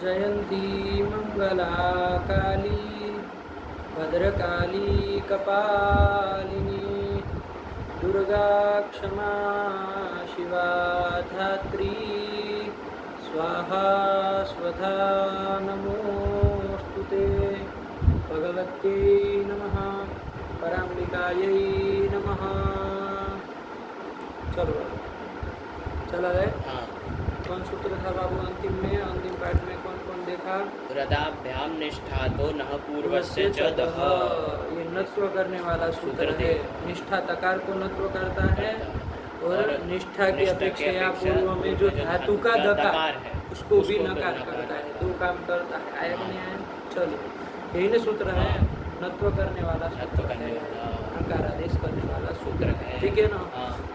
जयंती मंगला काली भद्रकाली कपालिनी दुर्गा क्षमा शिवा धात्री स्वाहा स्वधा नमोस्तुते भगवत्यै नमः पराम्बिकायै नमः। चलो चला गए। हाँ। कौन सूत्र था बाबू अंतिम में? अंतिम पाठ में कौन कौन देखा? रदाभ्याम निष्ठा तो नः पूर्वस्य च दः। ये नत्व करने वाला सूत्र है। निष्ठा तकार को नत्व करता है और निष्ठा की अपेक्षा पूर्व में जो धातु का दकार है उसको भी नकार करता है। दो काम करता है। आया नहीं आया? चलो यही ना सूत्र है। नत्व करने वाला सूत्र है, नकार आदेश करने वाला सूत्र है। ठीक है ना?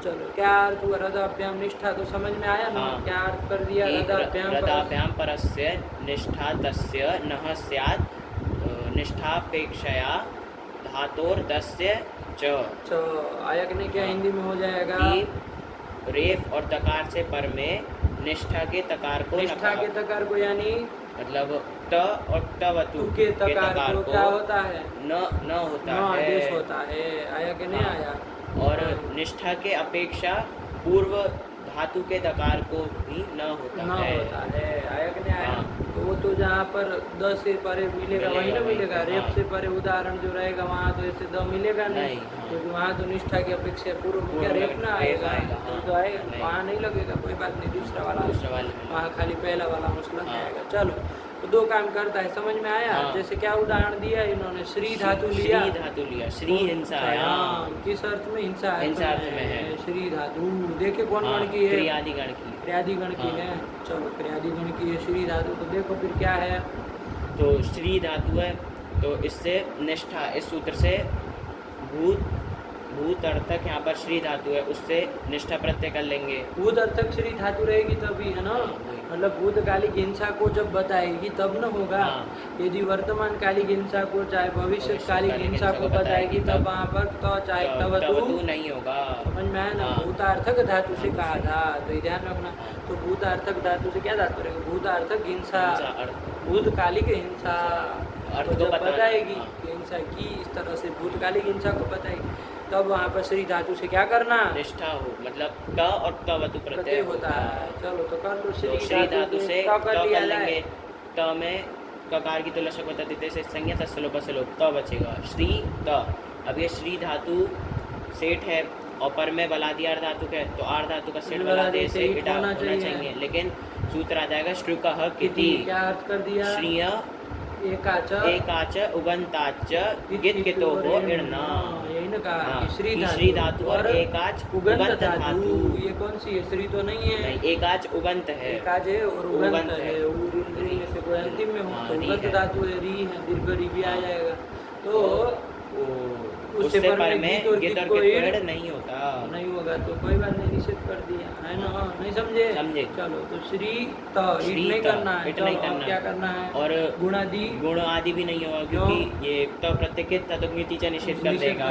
चलो क्या अर्थ हुआ? रदाभ्याम निष्ठा तो समझ में आया ना? क्या अर्थ कर दिया? रदाभ्याम परस्य निष्ठा तस्य नः स्यात् निष्ठापेक्षया धातोर्दस्य च। आया कि नहीं? क्या हिंदी में हो जाएगा? रेफ और तकार से पर में निष्ठा के तकार को, निष्ठा के तकार को यानी मतलब त और तवतु के तकार को क्या होता है? न होता है, आदेश होता है। आया कि नहीं आया? और निष्ठा के अपेक्षा पूर्व धातु के दकार को भी न होता है। आया कि नहीं आया? तो वो तो जहाँ पर द से परे मिलेगा वही ना मिलेगा। रेप से परे उदाहरण जो रहेगा वहाँ तो ऐसे द मिलेगा नहीं, क्योंकि वहाँ तो निष्ठा की अपेक्षा पूर्व में क्या रेप ना आएगा तो आएगा, वहाँ नहीं लगेगा। कोई बात नहीं, दूसरा वाला वहाँ खाली पहला वाला मुस्लिम आएगा। चलो तो दो काम करता है। समझ में आया? जैसे क्या उदाहरण दिया इन्होंने? श्री धातु लिया, श्री हिंसा है। किस अर्थ में? हिंसा अर्थ में है। श्री धातु देखे कौन गण की है? क्रियादिगण की है। चलो क्रियादिगण की है श्री धातु। तो देखो फिर क्या है? तो श्री धातु है तो इससे निष्ठा, इस सूत्र से भूत अर्थक यहाँ पर श्री धातु है, उससे निष्ठा प्रत्यय कर लेंगे। भूत अर्थक श्री धातु रहेगी तभी है ना? मतलब भूतकालिक हिंसा को जब बताएगी तब न होगा। यदि वर्तमान कालिक हिंसा को चाहे भविष्य कालिक हिंसा को बताएगी तब वहाँ पर तो चाहे तवतु नहीं होगा। समझ में आया ना? भूतार्थक धातु से कहा था, तो ये ध्यान रखना। तो भूतार्थक धातु से क्या धातु रहेगा? भूतार्थक हिंसा, भूतकालिक हिंसा तो जब बताएगी हिंसा की, इस तरह से भूतकालिक हिंसा को बताएगी तब वहाँ पर श्री धातु से क्या करना? निष्ठा हो, मतलब क और तवतु प्रत्यय होता है। चलो तो कर लो। श्री धातु से कर लेंगे। त में ककार की तुलना बता देते से संज्ञा तस्लोप त बचेगा श्री त। अब ये श्री धातु सेठ है और पर में बला दिया अर्ध धातु के, तो अर्ध धातु का सेठ बला दे से इटा होना चाहिए। लेकिन सूत्र आ जाएगा श्रुकः किति। क्या अर्थ कर दिया? श्रीय एकाच उगंताच गितो हो इणना। यही ना कहा श्री धातु और एकाच उगंत धातु। ये कौन सी है? श्री तो नहीं है, एकाच उगंत है। एकाच है और उगंत है। से कोई अंतिम में हो तो उगंत धातु है, री है, दीर्घ री भी आ जाएगा। तो उससे पर में गित और पेड़ नहीं होता, नहीं होगा तो कोई बात नहीं, निषेध कर दिया है ना? नहीं समझे? चलो तो श्री तो नहीं करना है। क्या करना है? और गुण आदि भी नहीं होगा, क्योंकि ये तो प्रत्येक तदुक्ति च निषेध कर देगा।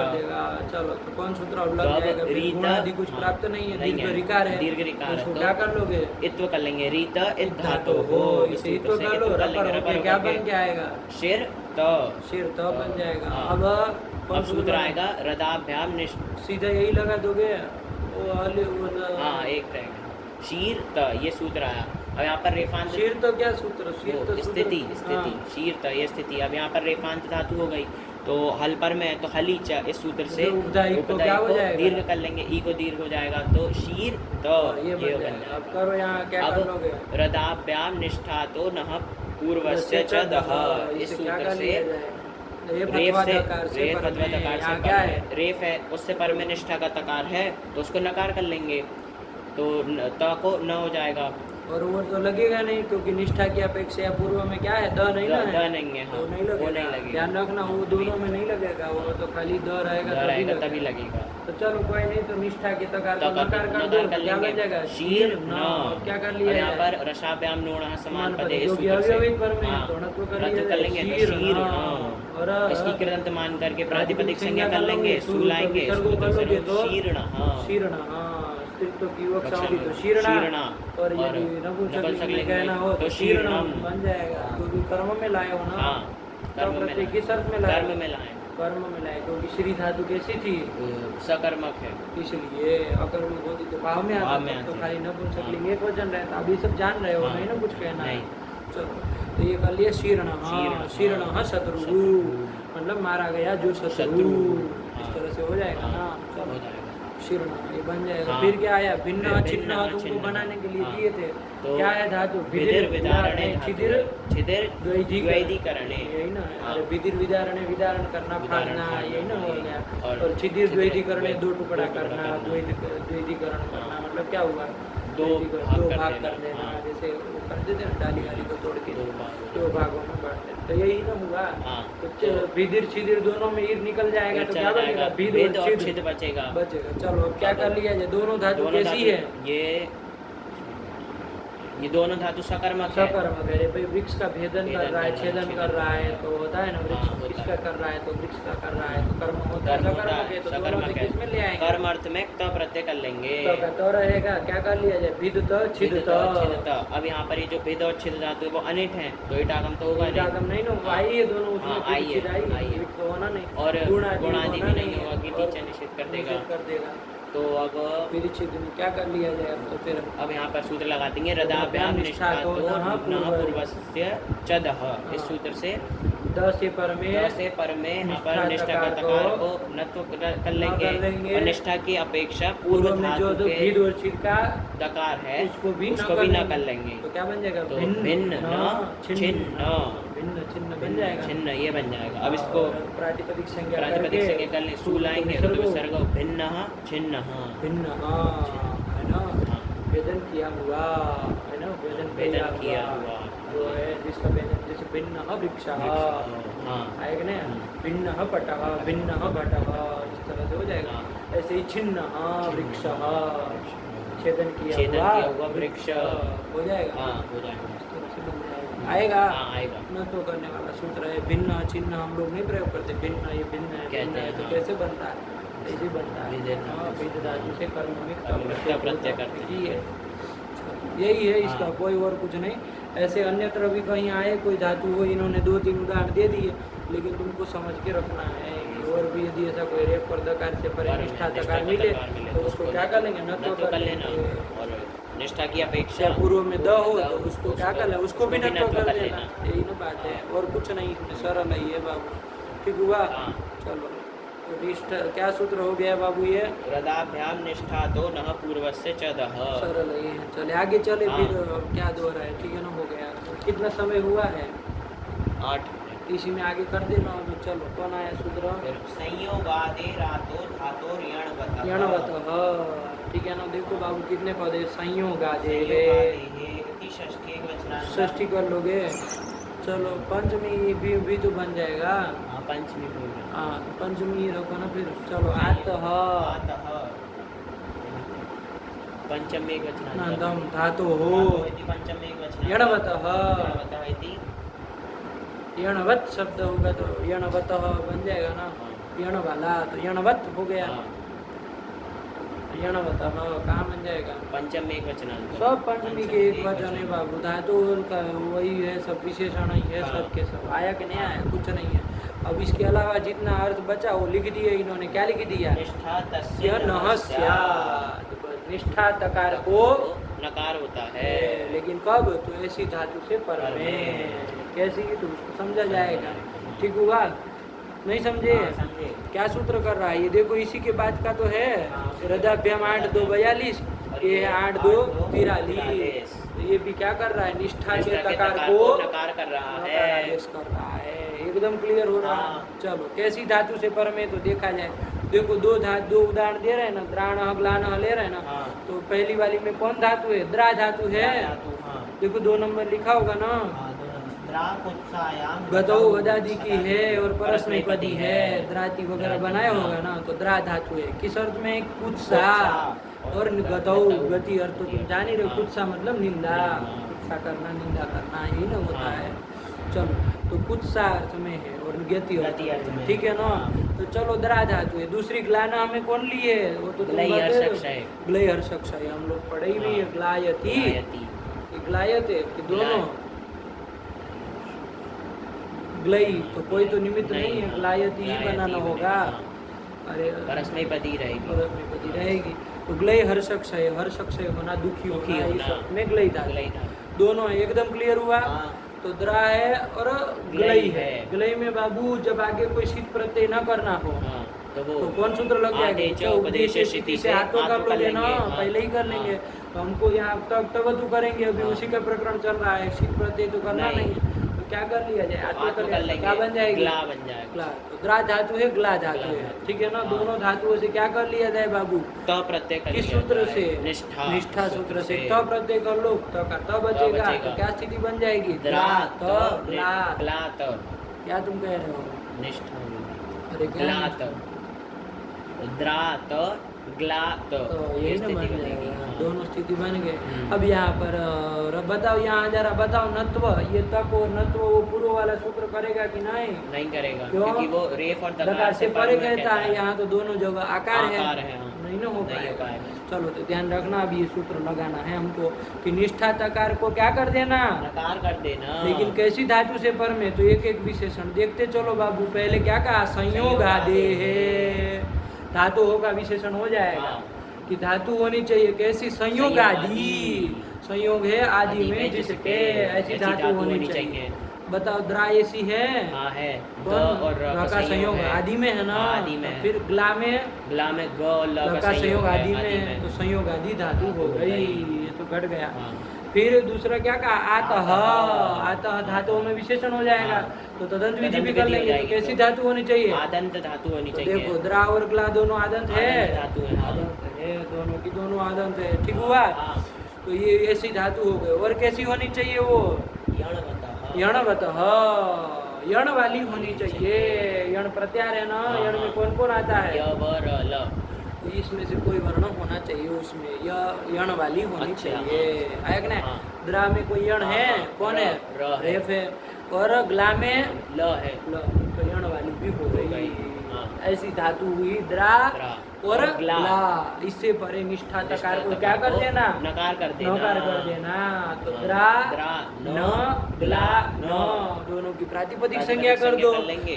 चलो तो कौन सूत्र लग जाएगा? गुण आदि कुछ प्राप्त नहीं है, दीर्घ रिकार है। दीर्घ रिकार तो क्या कर लोगे? इत्व कर लेंगे। रीत इत धातु हो, इसे इत्व कर लो। रपर क्या बन के आएगा? शिर तो बन जाएगा। अब सूत्र आएगा रदाभ्याम सीधा यही लगा दोगे। हाँ, एक रहेगा शीर त, ये सूत्र आया। अब यहाँ पर रेफांत शीर तो क्या सूत्र? शीर तो स्थिति शीर त ये स्थिति। अब यहाँ पर रेफांत धातु हो गई तो हल पर में तो हली च, इस सूत्र से उपदाई को दीर्घ कर लेंगे, ई को दीर्घ हो जाएगा तो शीर त ये बन जाएगा। अब करो यहाँ क्या कर लोगे? रदाभ्याम निष्ठा तो नः पूर्वस्य च दः। इस सूत्र से रेफ है, उससे पर में निष्ठा का तकार है तो उसको नकार कर लेंगे तो त को न हो जाएगा। और वो तो लगेगा नहीं, क्योंकि निष्ठा की अपेक्षा पूर्व में क्या है? द नहीं ना है? द नहीं है। हाँ, नहीं लगेगा। ध्यान रखना, वो दोनों में नहीं लगेगा, वो तो खाली द रहेगा तभी लगेगा। तो चलो कोई नहीं, तो निष्ठा के तकार को नकार कर दो, क्या बन जाएगा? शीर न। क्या कर लिया? यहाँ पर रसाभ्याम नोणः समान पदे पर में कर लेंगे शीर न, और इसकी कृदंत मान करके प्रातिपदिक संज्ञा कर लेंगे, सु लाएंगे शीर्ण। स्त्रीत्व की विवक्षा होगी तो शीर्णा, और यदि नपुंसकलिंग में कहना हो तो शीर्णम बन जाएगा, क्योंकि कर्म में लाए हो ना, कर्म प्रत्यय किस अर्थ में लाए, कर्म में लाए, कर्म में लाए, क्योंकि श्री धातु कैसी थी, सकर्मक है, इसलिए अकर्मक होती तो भाव में आता, तो खाली नपुंसकलिंग एक वचन रहता। अभी सब जान रहे हो, नहीं ना कुछ कहना है। चलो तो ये कर लिया शीर्ण, शीर्ण शत्रु, मतलब मारा गया जो शत्रु, इस तरह से हो जाएगा ना। चलो शीर्ण ये बन जाएगा। फिर क्या आया, भिन्न छिन्न तुमको बनाने के लिए दिए थे, तो क्या है धातु, विदिर विदारणे छिदिर छिदिर द्वैधीकरणे, यही ना। अरे विदिर विदारणे विदारण करना, फाड़ना, यही ना हो गया। और छिदिर द्वैधीकरणे दो टुकड़ा करना, द्वैधीकरण करना, मतलब क्या हुआ, दो भाग कर देना, जैसे वो कर देते हैं डाली वाली को तोड़ के दो भागों में बांट देते, तो यही ना हुआ। तो विदिर छिदिर दोनों में ईर निकल जाएगा, तो क्या बनेगा, विद और छिद बचेगा। चलो अब क्या कर लिया जाए, दोनों धातु कैसी है, ये दोनों धातु सकर्मक है। सकर्मक है। भाई वृक्ष का भेदन कर रहा है, छेदन कर रहा है, तो होता है ना, वृक्ष किसका कर रहा है तो वृक्ष का कर रहा है, तो कर्म होता है, सकर्मक है। तो दोनों से किसमें ले आएंगे, कर्म अर्थ में त प्रत्यय कर लेंगे, तो रहेगा। क्या कर लिया जाए, भिद त छिद त। अब यहाँ पर ये जो भिद और छिद धातु है वो अनिट है, तो ईटागम तो होगा नहीं, ईटागम नहीं ना, आई है दोनों उसमें, आई है, तो होना नहीं, और गुणादि भी नहीं होगा, कि और नीचे निषेध कर देगा। तो अब विदिचित में क्या कर लिया जाए, तो फिर अब यहाँ पर सूत्र लगा देंगे, रदाभ्याम निष्ठा तो नः पूर्वस्य च दः। इस सूत्र से द से पर में यहाँ पर निष्ठा का तकार को नत्व कर लेंगे, और निष्ठा की अपेक्षा पूर्व में जो भिद और छिद का दकार है उसको भी न कर लेंगे, तो क्या बन जाएगा, तो भिन्न छिन्न, भिन्न छिन्न बन जाएगा, छिन्न ये बन जाएगा। अब इसको प्रातिपदिक संज्ञा कर ले, स्थूल आएंगे तो विसर्ग भिन्न छिन्न, भिन्न है ना, वेदन किया हुआ है ना, वेदन किया हुआ जो है, जिसका वेदन, जैसे भिन्न वृक्ष आएगा ना, भिन्न पटः भिन्न घटः, इस तरह से हो जाएगा। ऐसे ही छिन्न वृक्ष, छेदन किया हुआ वृक्ष हो जाएगा, आएगा न तो करने वाला सूत्र है। भिन्न छिन्न हम लोग नहीं प्रयोग करते, भिन्न ये भिन्न है तो कैसे बनता है, ऐसे बनता है, विद धातु से कर्म में प्रत्यय करते हैं, यही है इसका, कोई और कुछ नहीं। ऐसे अन्यत्र भी कहीं आए कोई धातु हो, इन्होंने 2-3 उदाहरण दे दिए, लेकिन तुमको समझ के रखना है। और भी यदि ऐसा कोई रेप पर दकार से परिनिष्ठा तकार मिले तो उसको क्या कर लेंगे, न तो कर लेना, और निष्ठा की अपेक्षा पूर्व में द हो तो उसको क्या कर ले, उसको भी न तो कर लेना, यही ना बात है, और कुछ नहीं, सरल है ये बाबू, ठीक हुआ। चलो निष्ठा क्या सूत्र हो गया बाबू, ये रदाभ्याम निष्ठा तो नः पूर्वस्य च दः, सरल है। चले आगे चले, फिर क्या दो रहा है, ठीक है ना, हो गया। कितना समय हुआ है, 8, इसी में आगे कर देना। अभी चलो कौन आया सूत्र, संयोगादे रातो धातो यणवतः, ठीक है ना। देखो बाबू कितने पद है, संयोगादे षष्ठी कर लोगे, चलो पंचमी भी तो बन जाएगा, पंचमी पंचमी रखो ना फिर। चलो आतः पंचम एक वचन दम धातु हो पंचम एक वचन यणवतः, यणवत शब्द होगा तो यणवतः बन जाएगा ना, यण वाला तो यणवत हो गया, यणवतः कहाँ बन जाएगा, पंचम एक वचन, सब पंचमी के एक वचन है बाबू, धातु का वही है, सब विशेषण ही है, सब के सब। आया कि नहीं आया, कुछ नहीं है। अब इसके अलावा जितना अर्थ बचा वो लिख दिए इन्होंने, क्या लिख दिया, निष्ठा तस्य नः स्यात्, निष्ठा तकार को नकार होता है, लेकिन कब, तो ऐसी धातु से पर में, कैसी, तो उसको समझा जाएगा, ठीक हुआ। नहीं समझे, क्या सूत्र कर रहा है ये, देखो इसी के बाद का तो है, रदाभ्याम 8-2 42, ये 8-2 43, ये भी क्या कर रहा है, निष्ठा के तकार को नकार कर रहा है, कर रहा है, एकदम क्लियर हो रहा है। चलो कैसी धातु से पर में, तो देखा जाए, देखो दो उदाहरण दे रहे हैं ना, द्राण ग्लान ले रहे हैं ना, तो पहली वाली में कौन धातु है, द्रा धातु है, देखो 2 नंबर लिखा होगा ना, गतौ गदादि की है और परस्मैपदी है, द्राति वगैरह बनाया होगा ना, तो द्रा धातु है, किस अर्थ में, कुत्सा, और गतौ गति अर्थ तो तुम जान ही रहे, कुत्सा मतलब निंदा, कुत्सा करना, निंदा करना, यही ना होता है। चलो तो कुत्सा अर्थ में है और गति अर्थ में, ठीक है ना। तो चलो द्रा धातु है। दूसरी ग्लाना हमें कौन ली है? वो तो ग्लई हर्षक्षय। ग्लई हर्षक्षय हम लोग पढ़े ही भी है। ग्लायती ग्लायती। ग्लायत है कि दोनों ग्लई, तो कोई तो निमित्त नहीं है, ग्लायती ही बनाना होगा। अरे परस्मैपदी रहेगी। परस्मैपदी रहेगी तो ग्लई हर्षक्षय, हर्षक्षय होना दुखी होना, इस अर्थ में ग्लई धातु। दोनों है, एकदम क्लियर हुआ। तो द्रा है और ग्लई है। ग्लई में बाबू जब आगे कोई शीत प्रत्यय न करना हो तो कौन सूत्र लग जाएगा? उपदेश स्थिति से हाथों कर लोगे ना, पहले ही कर लेंगे। तो हमको यहाँ तक तवतु करेंगे, अभी उसी का प्रकरण चल रहा है, शीत प्रत्यय तो करना नहीं, तो क्या कर लिया जाए? हाथों कर लिया, क्या बन जाएगी? ग्ला बन जाएगा। ग्ला। तो द्रा धातु है, ग्ला धातु है, ठीक है ना। दोनों धातुओं से क्या कर लिया जाए बाबू? त प्रत्यय कर किस लिया सूत्र जाए? से? निष्ठा सूत्र से। त प्रत्यय कर लो, त का त बचेगा, तो क्या स्थिति बन जाएगी? द्रा त ग्ला। ग्ला त। क्या तुम कह रहे हो? निष्ठा। अरे ग्ला त। द्रा त ग्ला त। तो यही ना बन जाएगा, हाँ। दोनों स्थिति बन गए। अब यहाँ पर बताओ, यहाँ जरा बताओ, नत्व, ये तक और नत्व वो पूर्व वाला सूत्र करेगा कि नहीं? नहीं करेगा, क्यों? क्योंकि वो रेफ और दकार से परे कहता है, यहाँ तो दोनों जगह आकार है, हाँ। नहीं ना हो नहीं हो पाएगा। पाएगा। चलो तो ध्यान रखना, अब ये सूत्र लगाना है हमको कि निष्ठा तकार को क्या कर देना? नकार कर देना। लेकिन कैसी धातु से पर में? तो एक एक विशेषण देखते चलो बाबू। पहले क्या कहा? संयोग आदे है, धातु होगा विशेषण हो जाएगा। हाँ। कि धातु होनी चाहिए कैसी? संयोग आदि। संयोग है आदि में जिसके, ऐसी धातु होनी चाहिए। बताओ, द्रा ऐसी है? हाँ है। कौन? और र का संयोग आदि में है ना। आदि में है। फिर ग्ला में? ग्ला में ग और ल का संयोग आदि में, तो संयोग आदि धातु हो गई, ये तो घट गया। हाँ। फिर दूसरा क्या कहा? आतः। आतः धातुओं में विशेषण हो जाएगा। तो तदंत विधि भी कर लेंगे। तो कैसी धातु होनी चाहिए? आदंत धातु होनी तो चाहिए। देखो, द्रा और ग्ला दोनों आदंत है। आदंत धातु है। आदंत है, दोनों की दोनों आदंत है, ठीक हुआ। हाँ। तो ये ऐसी धातु हो गई। और कैसी होनी चाहिए वो? यणवतः, यण वाली होनी चाहिए। यण प्रत्यार है ना, यण में कौन कौन आता है? य व र ल। तो इसमें से कोई वर्ण होना चाहिए उसमें, यण वाली होनी चाहिए। आया कि नहीं? हाँ। द्रा में कोई यण है? कौन है? रेफ है। और ग्ला में ल है। ल, तो यण वाली भी हो गई। हाँ। ऐसी धातु हुई द्रा और ग्ला। इससे परे निष्ठा तकार को क्या कर देना? नकार कर देना। नकार कर देना। तो द्रा न ग्ला न, दोनों की प्रातिपदिक संज्ञा कर दो।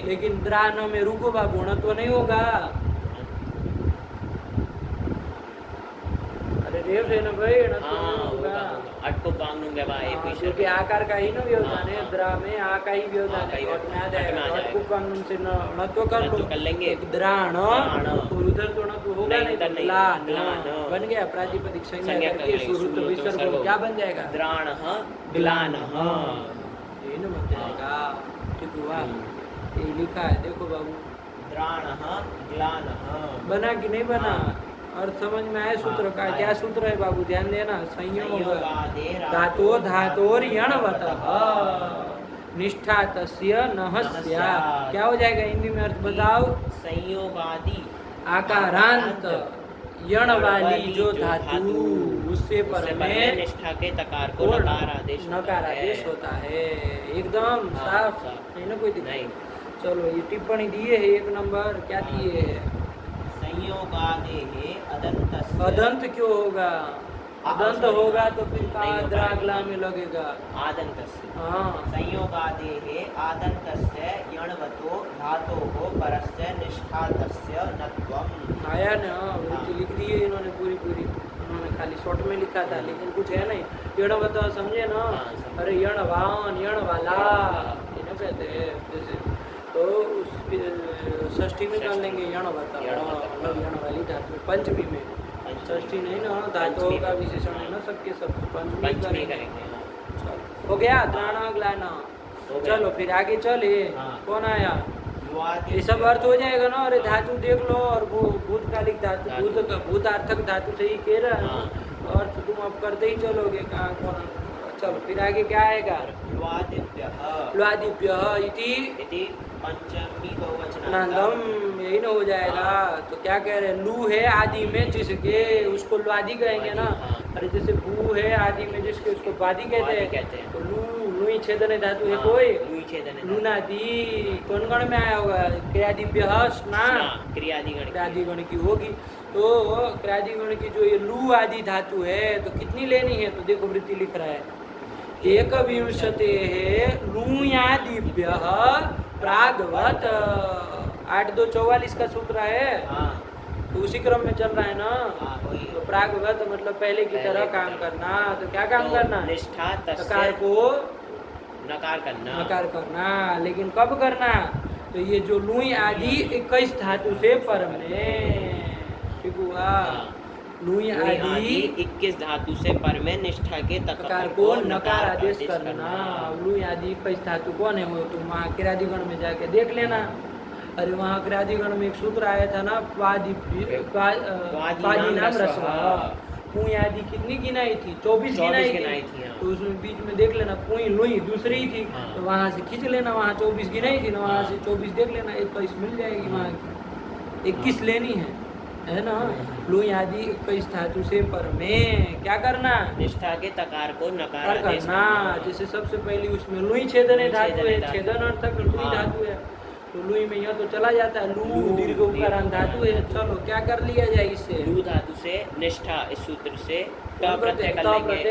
लेकिन द्रा न में रुको बाबू, गुणत्व नहीं होगा। अरे रेफ है ना भाई, णत्व नहीं होगा। अटको पांगूंगा भाई, क्योंकि आकार का ही ना व्यवधान है। द्रा में आ का ही व्यवधान है, और में आ जाएगा। अटको पांगुन से णत्व कर लो, कर लेंगे। द्राण, और उधर तो णत्व होगा नहीं, तो ग्ला न बन गया। प्रातिपदिक संज्ञा करके सुरुत विसर्ग क्या बन जाएगा? द्राण ग्लान। ये ना बन जाएगा, ठीक हुआ। ये लिखा है, देखो बाबू, द्राण ग्लान। बना कि नहीं बना? और समझ में आए सूत्र का? क्या सूत्र है बाबू? ध्यान देना। संयोग धातो धातोर यणवतः निष्ठा तस्य नहस्या। क्या हो जाएगा हिंदी में? अर्थ बताओ। संयोगादि आकारांत यण वाली जो धातु, उससे पर में निष्ठा के तकार को नकार आदेश होता है। एकदम साफ नहीं ना, कोई दिक्कत नहीं। चलो, ये टिप्पणी दिए है 1 नंबर। क्या दिए है? अदंत क्यों होगा? अदंत होगा तो फिर कहाँ द्राग्ला में लगेगा? आदंतस्य। हाँ, संयोगादेः आदन्तस्य यणवतो धातोः परस्य निष्ठातस्य नत्वम्। आया ना, वृत्ति लिख दी है इन्होंने पूरी। उन्होंने खाली शॉर्ट में लिखा था, लेकिन कुछ है नहीं। यणवतो समझे ना? अरे यणवान, यण वाला, ये ना कहते हैं जैसे। तो उस षष्ठी में कर लेंगे यणवत, मतलब यण वाली धातु। पंचमी में, षष्ठी नहीं ना, धातुओं का विशेषण है ना सबके सब, पंचमी करेंगे। हो गया द्राणा ग्लाना। चलो फिर आगे चले। कौन आया? ये सब अर्थ हो जाएगा ना। अरे धातु देख लो, और वो भूतकालिक धातु, भूतार्थक धातु से ही कह रहा है, और तुम अब करते ही चलोगे। कहाँ कौन? चलो फिर आगे क्या आएगा? ल्वादिभ्यः इति पंचमी बहुवचनांतम, यही ना हो जाएगा। तो क्या कह रहे हैं? लू है आदि में जिसके, उसको ल्वादि कहेंगे ना। अरे जैसे भू है आदि में जिसके, उसको वादि कहते हैं। तो लू लुई छेदने धातु है कोई लुई छेदने लुनादि कौन गण में आया होगा क्रियादिभ्य स्ना क्रियादिगण की होगी। तो क्रियादिगण की जो ये लू आदि धातु है तो कितनी लेनी है, तो देखो वृत्ति लिख रहा है एक विंशते है लूयादिभ्य प्रागवत 8 2 44 का सूत्र है। तो उसी क्रम में चल रहा है ना। तो प्रागवत मतलब पहले की तरह काम करना। तो क्या काम करना, निष्ठा तकार को नकार करना। लेकिन कब करना, तो ये जो लुई आदि 21 धातु से पर में, ठीक हुआ। लुई आदि 21 धातु से पर में निष्ठा के तकार को नकार आदेश करना। लुई आदि 21 धातु कौन है, वो तुम वहाँ क्रियादिगण में जाके देख लेना। अरे वहाँ क्रियादिगण में एक सूत्र आया था ना, पादी नाम रसवा। पुई आदि कितनी गिनाई थी, 24 गिनाई थी। तो उसमें बीच में देख लेना पुई लुई दूसरी ही थी, तो वहाँ से खींच लेना, वहाँ 24 गिनाई थी ना, वहाँ से 24 देख लेना, 21 मिल जाएगी वहाँ की। 21 लेनी है ना। लुई आदि 21 धातु से पर में क्या करना, निष्ठा के तकार को नकार करना। जैसे सबसे पहले उसमें लुई छेदने धातु है, छेदन अर्थक लुई धातु है, तो लुई में यह तो चला जाता है। लू दीर्घ उकारांत धातु है। चलो क्या कर लिया जाए इससे, लू धातु से निष्ठा, इस सूत्र से प्रत्यय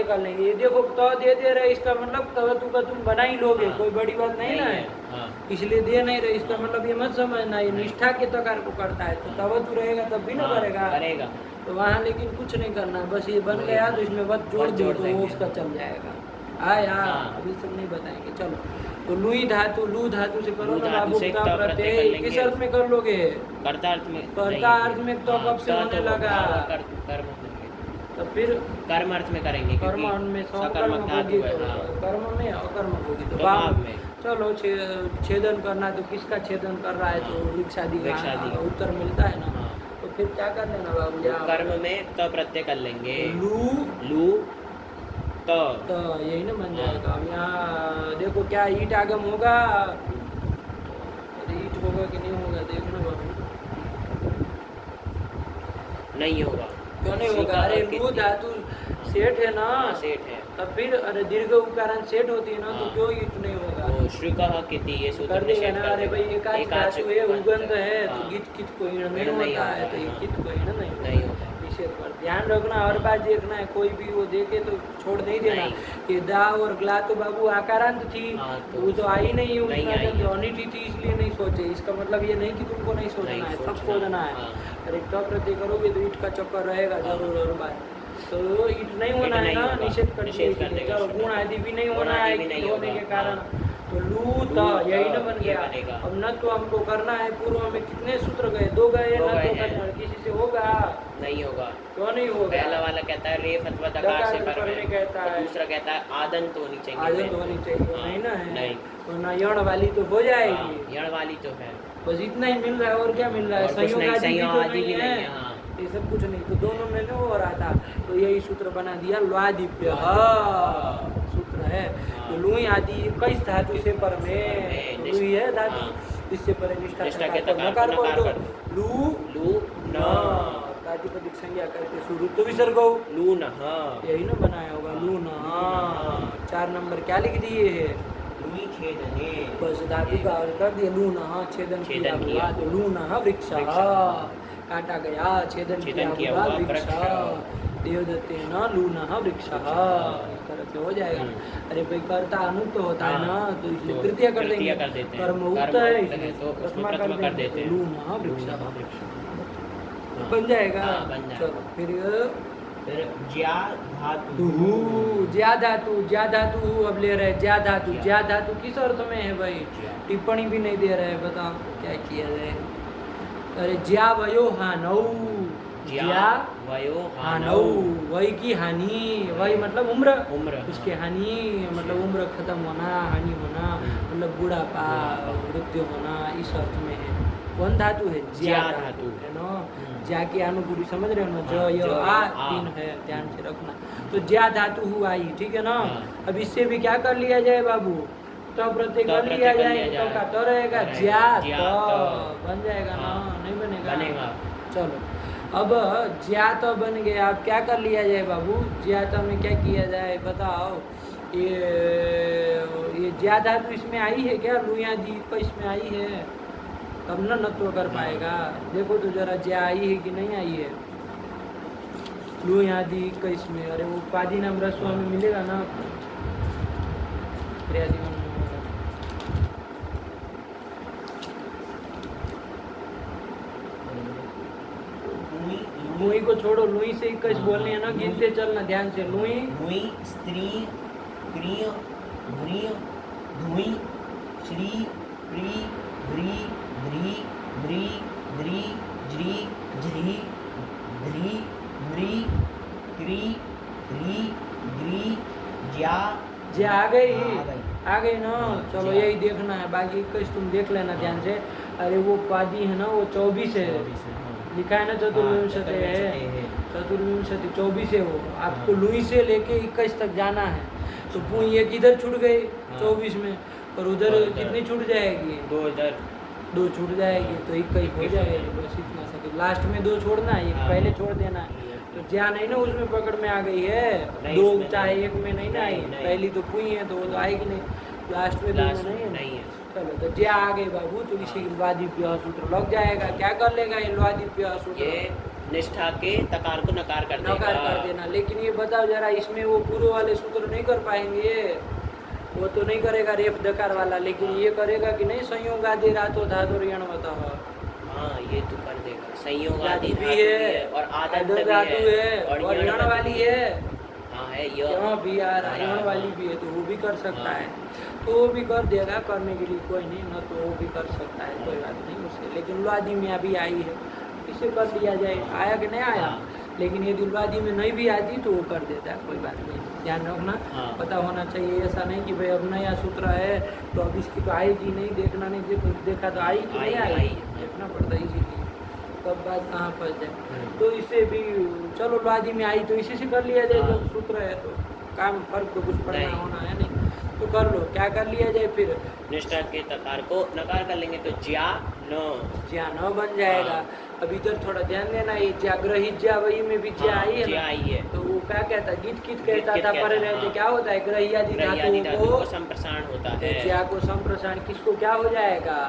कर लेंगे। ये देखो तो दे रहे, इसका मतलब तवतु का तुम बना ही लोगे, कोई बड़ी बात नहीं ना है। इसलिए दे नहीं रहे, इसका मतलब ये मत समझना ये निष्ठा के तकार को करता है, तो तवतु रहेगा तब भी ना करेगा। तो वहाँ लेकिन कुछ नहीं करना, बस ये बन गया तो इसमें वत जोड़ दो तो वो उसका चल जाएगा। अभी सब नहीं बताएंगे। चलो तो लुई धातु, लू धातु से करो ना बाबू का प्रत्यय, किस अर्थ में कर लोगे, कर्ता अर्थ में। तो कब से होने लगा, तो फिर कर्म अर्थ में करेंगे, कर्म में कर्म में अकर्म होगी तो भाव में। चलो छेदन करना तो किसका छेदन कर रहा है, तो रिक्शादी का उत्तर मिलता है ना। तो फिर क्या कर लेना बाबू, कर्म में तो प्रत्यय कर लेंगे, लू तो यही ना बन जाएगा। अब यहाँ देखो क्या ईट आगम होगा, ईट होगा कि नहीं होगा देखना बाबू। नहीं होगा, क्यों नहीं होगा, अरे लू धातु सेठ है ना, सेठ है। तब फिर अरे दीर्घ उकारांत सेठ होती है ना, तो क्यों ईट नहीं होगा। श्रीकः किति ये सूत्र कर देगा ना। अरे भाई एक धातु है उगंध है, तो गीत कित को ईण नहीं होता है, तो ये कित को ईण नहीं होता। ध्यान रखना, हर बार देखना है, कोई भी वो देखे तो छोड़ नहीं देना। ये दा और ग्ला तो बाबू आकारांत थी, वो तो आई नहीं, उसमें अनिटी थी इसलिए नहीं सोचे। इसका मतलब ये नहीं कि तुमको नहीं सोचना है, सब सोचना है। अरे तो प्रत्यय करोगे तो ईट का चक्कर रहेगा जरूर हर बार। तो ईट नहीं होना है ना, निषेध कर देगा। गुण आदि भी नहीं होना है होने के कारण। तो लू तो यही न बन गया। अब न तो हमको करना है, पूर्व में कितने सूत्र गए, 2 गए, न तो करना किसी से होगा नहीं होगा। क्यों नहीं होगा, पहला वाला कहता है रेफ अथवा दकार से पर में कहता है, दूसरा कहता है आदंत होनी चाहिए, आदंत होनी चाहिए। नहीं ना है, नहीं तो न यण वाली तो हो जाएगी, यण वाली तो है, बस इतना ही मिल रहा है और क्या मिल रहा है। संयोग आदि भी नहीं है, ये सब कुछ नहीं। तो दोनों में नहीं हो रहा था, तो यही सूत्र बना दिया लुआदिप्य सूत्र है। तो लुई आदि 21 धातु से पर में लुई है धातु, इससे पर निष्ठा के नकार कर दो। लू न प्रातिपदिक संज्ञा करके शुरू तो विसर्ग हो, लू न, यही ना बनाया होगा लू न। 4 नंबर क्या लिख दिए है, लुई छेदने, बस धातु का अर्थ कर दिया लू न, छेदन किया हुआ तो लू न वृक्ष, काटा गया छेदन किया हुआ वृक्ष, देवदत्ते न लू न वृक्ष, इस तरह से हो जाएगा। अरे भाई कर्ता अनुक्त होता है ना, तो इसलिए तृतीय कर देंगे, कर्म उक्त है इसलिए तो प्रथमा कर देते, लू न वृक्ष बन जाएगा। चलो फिर ज्या धातु, ज्या धातु, ज्या धातु अब ले रहे ज्या धातु। ज्या धातु किस अर्थ में है भाई, टिप्पणी भी नहीं दे रहे, बताओ क्या किया जाए। अरे ज्या वयो हानौ, ज्या वयो हानौ, वही की हानि, वही मतलब उम्र, उसके हानि मतलब उम्र खत्म होना, हानि होना मतलब बुढ़ापा, मृत्यु होना, इस अर्थ में है। कौन धातु है, ज्या धातु है ना। ज्या की अनुपूरी समझ रहे हो ना, ज य आ 3 है, ध्यान से रखना। तो ज्या धातु हुआ ही, ठीक है ना। अब इससे भी क्या कर लिया जाए बाबू, तो प्रत्यय कर लिया जाए, तो का तो रहेगा ज्या तो बन जाएगा ना, नहीं बनेगा। चलो अब ज्या तो बन गया, अब क्या कर लिया जाए बाबू, ज्या तो में क्या किया जाए बताओ। ये ज्या धातु इसमें आई है क्या? लुया दी का इसमें आई है, तब ना नत्व कर पाएगा। देखो तो जरा ज्या आई है कि नहीं आई है। लुया दी का इसमें, अरे वो पादी नाम रस्व में मिलेगा ना। क्रियादिगण में होगा। लुई को छोड़ो, लुई से 21 बोलने हैं ना, गिनते चलना ध्यान से। लुई, लुई, स्त्री, क्रिय, भ्रिय, धुई, श्री, प्री, भ्री, ध्री, भ्री, द्री, ज्री, झ्री, ध्री, म्री, क्री, ध्री, ग्री, ज्या। ज्या आ गई, आ गई ना। चलो यही देखना है, बाकी 21 तुम देख लेना ध्यान से। अरे वो पादी है ना, वो 24 है, लिखा है ना चतुर्विंशति है, चतुर्विंशति 24 है वो। आपको लुई से लेके 21 तक जाना है। तो पुई एक इधर छूट गई 24 में, और उधर कितनी छूट जाएगी? 2 इधर, 2 छूट जाएगी, तो 21 हो जाएगी। बस इतना सा, तो लास्ट में 2 छोड़ना है, एक पहले छोड़ देना है। तो ज्या नहीं ना उसमें पकड़ में आ गई है, 2 चाहे 1 में नहीं ना आई। पहली तो पुई है तो वो तो आएगी नहीं, लास्ट में 2 में नहीं है। चलो तो ज्या आ गई बाबू, तो इसे लवादिव्य सूत्र लग जाएगा। क्या कर लेगा ये लवादिव्य सूत्र? निष्ठा के तकार को नकार कर देगा। नकार कर देना। लेकिन ये बताओ जरा, इसमें वो पूर्व वाले सूत्र नहीं कर पाएंगे, वो तो नहीं करेगा रेफ दकार वाला, लेकिन ये करेगा कि नहीं? संयोग आदि रातो धातु ऋण बताओ। हाँ ये तो कर देगा। संयोग आदि भी है और आदत धातु है और ऋण वाली है। हाँ है भी आ रहा, ऋण वाली भी है, तो वो भी कर सकता है। तो वो भी कर देगा, करने के लिए कोई नहीं ना, तो वो भी कर सकता है, कोई बात नहीं उससे। लेकिन लुआदी में अभी आई है, इसे कर लिया जाए। आया कि नहीं आया? लेकिन ये दिलवादी में नहीं भी आती तो वो कर देता है, कोई बात नहीं। ध्यान रखना, पता होना चाहिए। ऐसा नहीं कि भाई अब नया सूत्र है तो अब इसकी तो आएगी नहीं, देखना नहीं, देखा तो आई कि नहीं आई, देखना पड़ता है इसीलिए। तब बात कहाँ फंस जाए। तो इसे भी चलो लुआदी में आई तो इसी से कर लिया जाए, जब सूत्र है तो काम फर्क तो कुछ पड़ना होना है नहीं, तो कर लो। क्या कर लिया जाए फिर? निष्ठा के तकार को नकार कर लेंगे तो ज्या न बन जाएगा। अब इधर थोड़ा ध्यान देना, ये जाग्रहित ज्या वही में भी ज्या आई है, तो वो क्या कहता, गीत कित कहता था पर रहते। क्या होता है? ग्रह्यादि धातु को संप्रसारण होता है। ज्या को संप्रसारण किसको क्या हो जाएगा?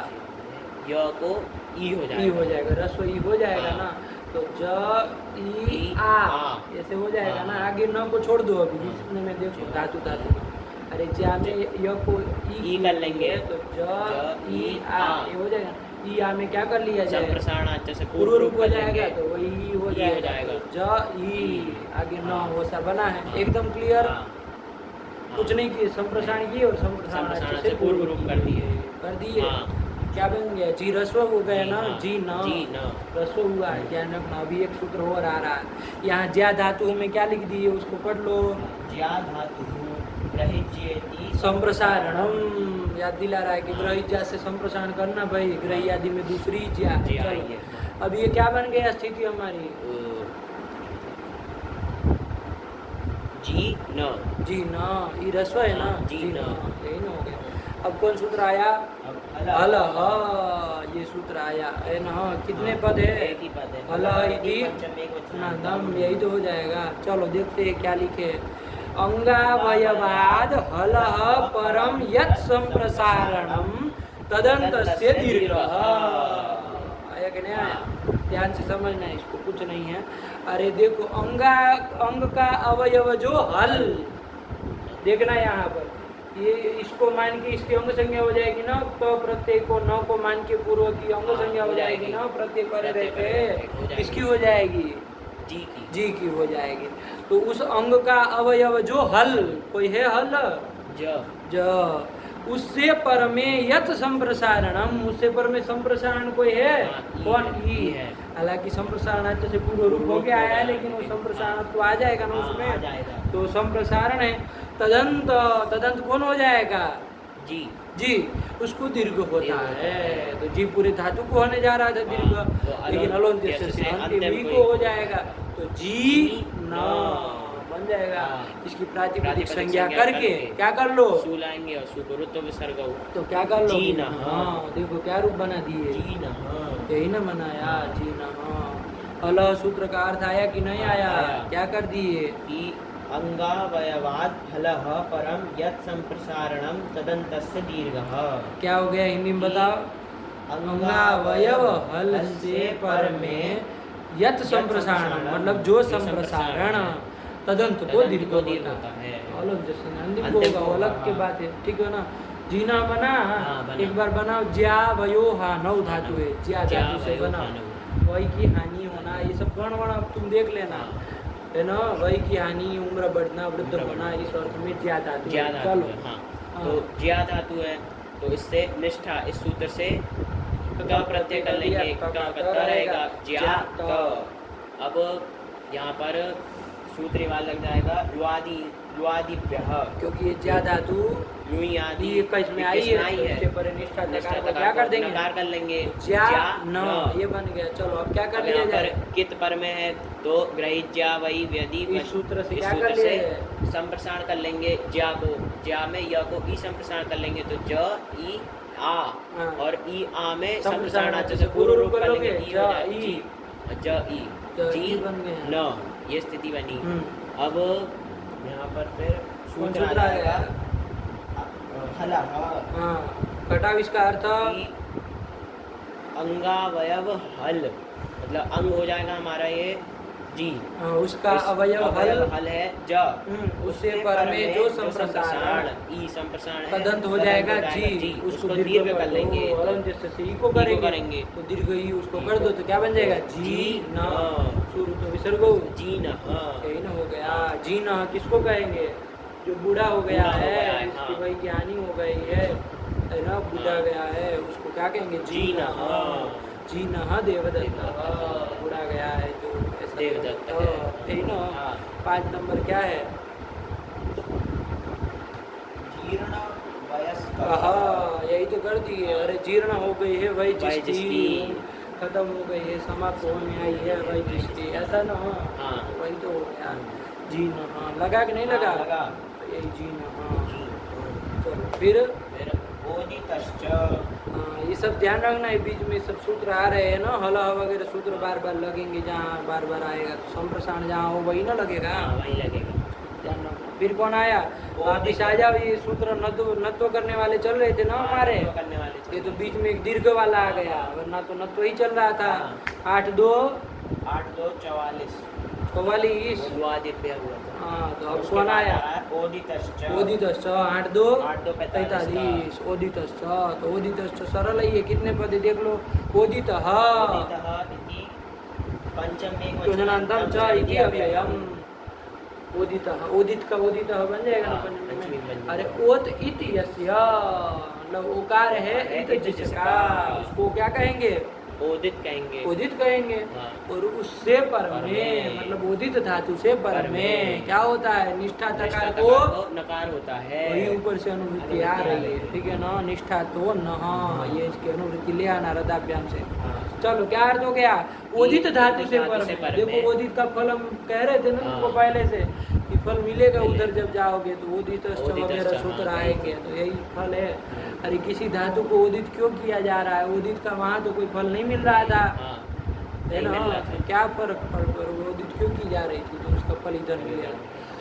य को ई हो जाएगा, रस्व ई हो जाएगा ना। तो ज ई आ ऐसे हो जाएगा ना। आगे न को छोड़ दो अभी, इसमें में देखो धातु धातु। अरे ज्या में य को ई कर लेंगे तो ज ई आ ये हो जाएगा। ई आ में क्या कर लिया जाए? संप्रसारण अच्छे से पूर्व रूप हो जाएगा, तो वही हो जाएगा। ज ई आगे न हो सा बना है, एकदम क्लियर। कुछ नहीं किए, संप्रसारण किए और संप्रसारण से पूर्व रूप कर दिए। क्या बन गया? जी रस्व हो गया ना, जी न रस्व हुआ है। ध्यान रखना, अभी एक सूत्र और आ रहा है यहाँ। ज्या धातु में क्या लिख दिए उसको पढ़ लो। ज्या धातु ग्रहिज्येति संप्रसारणम, याद दिला रहा है कि ग्रहित ज्या से संप्रसारण करना भाई। ग्रही आदि में दूसरी ज्या। अब ये क्या बन गया स्थिति हमारी? जी न ये रस्व है ना, जी न यही ना हो गया। अब कौन सूत्र आया? हल ये सूत्र आया है ना। कितने पद है? एक ही पद है। हल दम, यही तो हो जाएगा। चलो देखते हैं क्या लिखे। अंगावयवाद हल परम यत् संप्रसारणम तदंतस्य दीर्घ। आया कि नहीं आया? ध्यान से समझना है इसको, कुछ नहीं है। अरे देखो, अंग का अवयव जो हल, देखना यहाँ पर, ये इसको मान के इसकी अंग संज्ञा हो जाएगी ना। तो प्रत्यय को न को मान के पूर्व की अंग संज्ञा हो जाएगी ना। प्रत्यय पर रहते किसकी हो जाएगी? जी की हो जाएगी। तो उस अंग का अवयव जो हल, कोई है हल? ज उससे पर में यत संप्रसारणम, उससे पर में संप्रसारण कोई है? कौन? ई है। हालांकि संप्रसारण अच्छे से पूर्व रूप हो गया है, लेकिन वो संप्रसारण तो आ जाएगा ना उसमें, तो संप्रसारण है। तदंत कौन हो जाएगा? जी उसको दीर्घ होता है। तो जी पूरे धातु को होने जा रहा था दीर्घ, लेकिन अलोन्त्य से अंतिम को हो जाएगा, तो जी न बन जाएगा। इसकी प्रातिपदिक संज्ञा करके क्या कर लो? सु लाएंगे और सु को रुत्व विसर्ग हो, तो क्या कर लो? जी न। हाँ देखो क्या रूप बना दिए, जी न। यही ना बनाया, जी न। अल सूत्र का अर्थ आया कि नहीं आया? क्या कर दिए? अंगावयवाद हलः परम यत् संप्रसारणम तदन्तस्य दीर्घः। क्या हो गया हिंदी में बताओ? अंगावयव हल से पर में यत संप्रसारण मतलब जो संप्रसारण तदंत को दीर्घ होता है। अलग जैसे अंतिम को होगा अलग की बात है, ठीक है ना। जीना बना, एक बार बनाओ ज्या वयो हा, 9 धातु है, ज्या धातु से बना, वही की हानि होना, ये सब गण वर्ण अब तुम देख लेना है ना। वही की हानि, उम्र बढ़ना, वृद्ध होना, इस अर्थ में ज्या धातु है। चलो तो ज्या धातु है, तो इससे निष्ठा, इस सूत्र से क प्रत्यय कर लेंगे, क रहेगा ज्या क। अब यहाँ पर सूत्र रिवाज लग जाएगा लुआदिभ्यः, क्योंकि ये ज्या धातु लुई आदि ये कच में आई है, इससे पर निष्ठा तकार को क्या कर देंगे? नकार कर लेंगे, ज्या न, ये बन गया। चलो अब क्या कर लिया जाए? कित पर में है तो ग्रहित ज्या वही व्यदि, इस सूत्र से क्या कर लिया जाए? संप्रसारण कर लेंगे ज्या को, ज्या में य को ई संप्रसारण कर लेंगे तो ज ई आ, और ई आ में संप्रसारण से पूर्व रूप कर लेंगे ई हो जाए जी, ज ई जी बन गया न, ये स्थिति बनी। अब यहाँ पर फिर सूत्र आ जाएगा हला, घटाविश का अर्थ अंगावयव हल, मतलब अंग हो जाएगा हमारा ये जी, उसका अवयव हल है ज, उससे पर में जो संप्रसारण ई संप्रसारण तदंत हो जाएगा जी, उसको दीर्घ कर लेंगे। जैसे ई को करेंगे तो दीर्घ ई उसको कर दो तो क्या बन जाएगा? जी न, शुरू तो विसर्ग जी न, यही न हो गया। जी न किसको कहेंगे? जो बूढ़ा हो गया है, उसकी भाई की हानि हो गई है ना, बूढ़ा गया है, उसको क्या कहेंगे? जी न, जी न देवदत्त, बूढ़ा गया है जो देवदत्त है ना। 5 नंबर क्या है? जीर्ण वयस्क, यही तो कर दिए। अरे जीर्ण हो गई है वही जिसकी, खत्म हो गई है, समाप्त होने आई है वही जिसकी, ऐसा ना। वही तो हो गया जी न। लगा कि नहीं लगा? लगा। यही जी न। चलो फिर ओदितश्च, ये सब ध्यान रखना है, बीच में सब सूत्र आ रहे हैं ना, हल वगैरह सूत्र बार बार लगेंगे, जहाँ बार बार आएगा तो संप्रसारण जहाँ हो वही ना लगेगा, वही लगेगा। ध्यान रखना। फिर कौन आया? वापिस आ जाओ। ये सूत्र नत्व करने वाले चल रहे थे ना हमारे, ये तो बीच में एक दीर्घ वाला आ गया, वरना तो नत्व ही चल रहा था। 8-2 44 तो अब कौन आया? ओदितश्च, 8-2 45 ओदितश्च। तो ओदितश्च सरल ही है, कितने पद देख लो? ओदितः योजनांतम च इति अव्ययम, ओदितः, ओदित का ओदितः बन जाएगा ना पंचमी में। अरे ओत इति यस्य, मतलब ओकार है इत जिसका, उसको क्या कहेंगे? ओदित कहेंगे, ओदित कहेंगे। और उससे पर में मतलब ओदित धातु से पर में क्या होता है? निष्ठा तकार को नकार होता है, वही ऊपर से अनुवृत्ति आ रही है, ठीक है ना। निष्ठा तो न, ये इसकी अनुवृत्ति ले आना रदाभ्याम से। चलो क्या अर्थ हो गया? ओदित धातु से पर में। देखो ओदित का फल हम कह रहे थे ना तुमको पहले से कि फल मिलेगा उधर जब जाओगे तो ओदित वगैरह सूत्र आएंगे, तो यही फल है। अरे किसी धातु को ओदित क्यों किया जा रहा है? ओदित का वहाँ तो कोई फल नहीं मिल रहा था, है ना। क्या फर्क पर ओदित क्यों की जा रही थी, तो उसका फल इधर मिलेगा।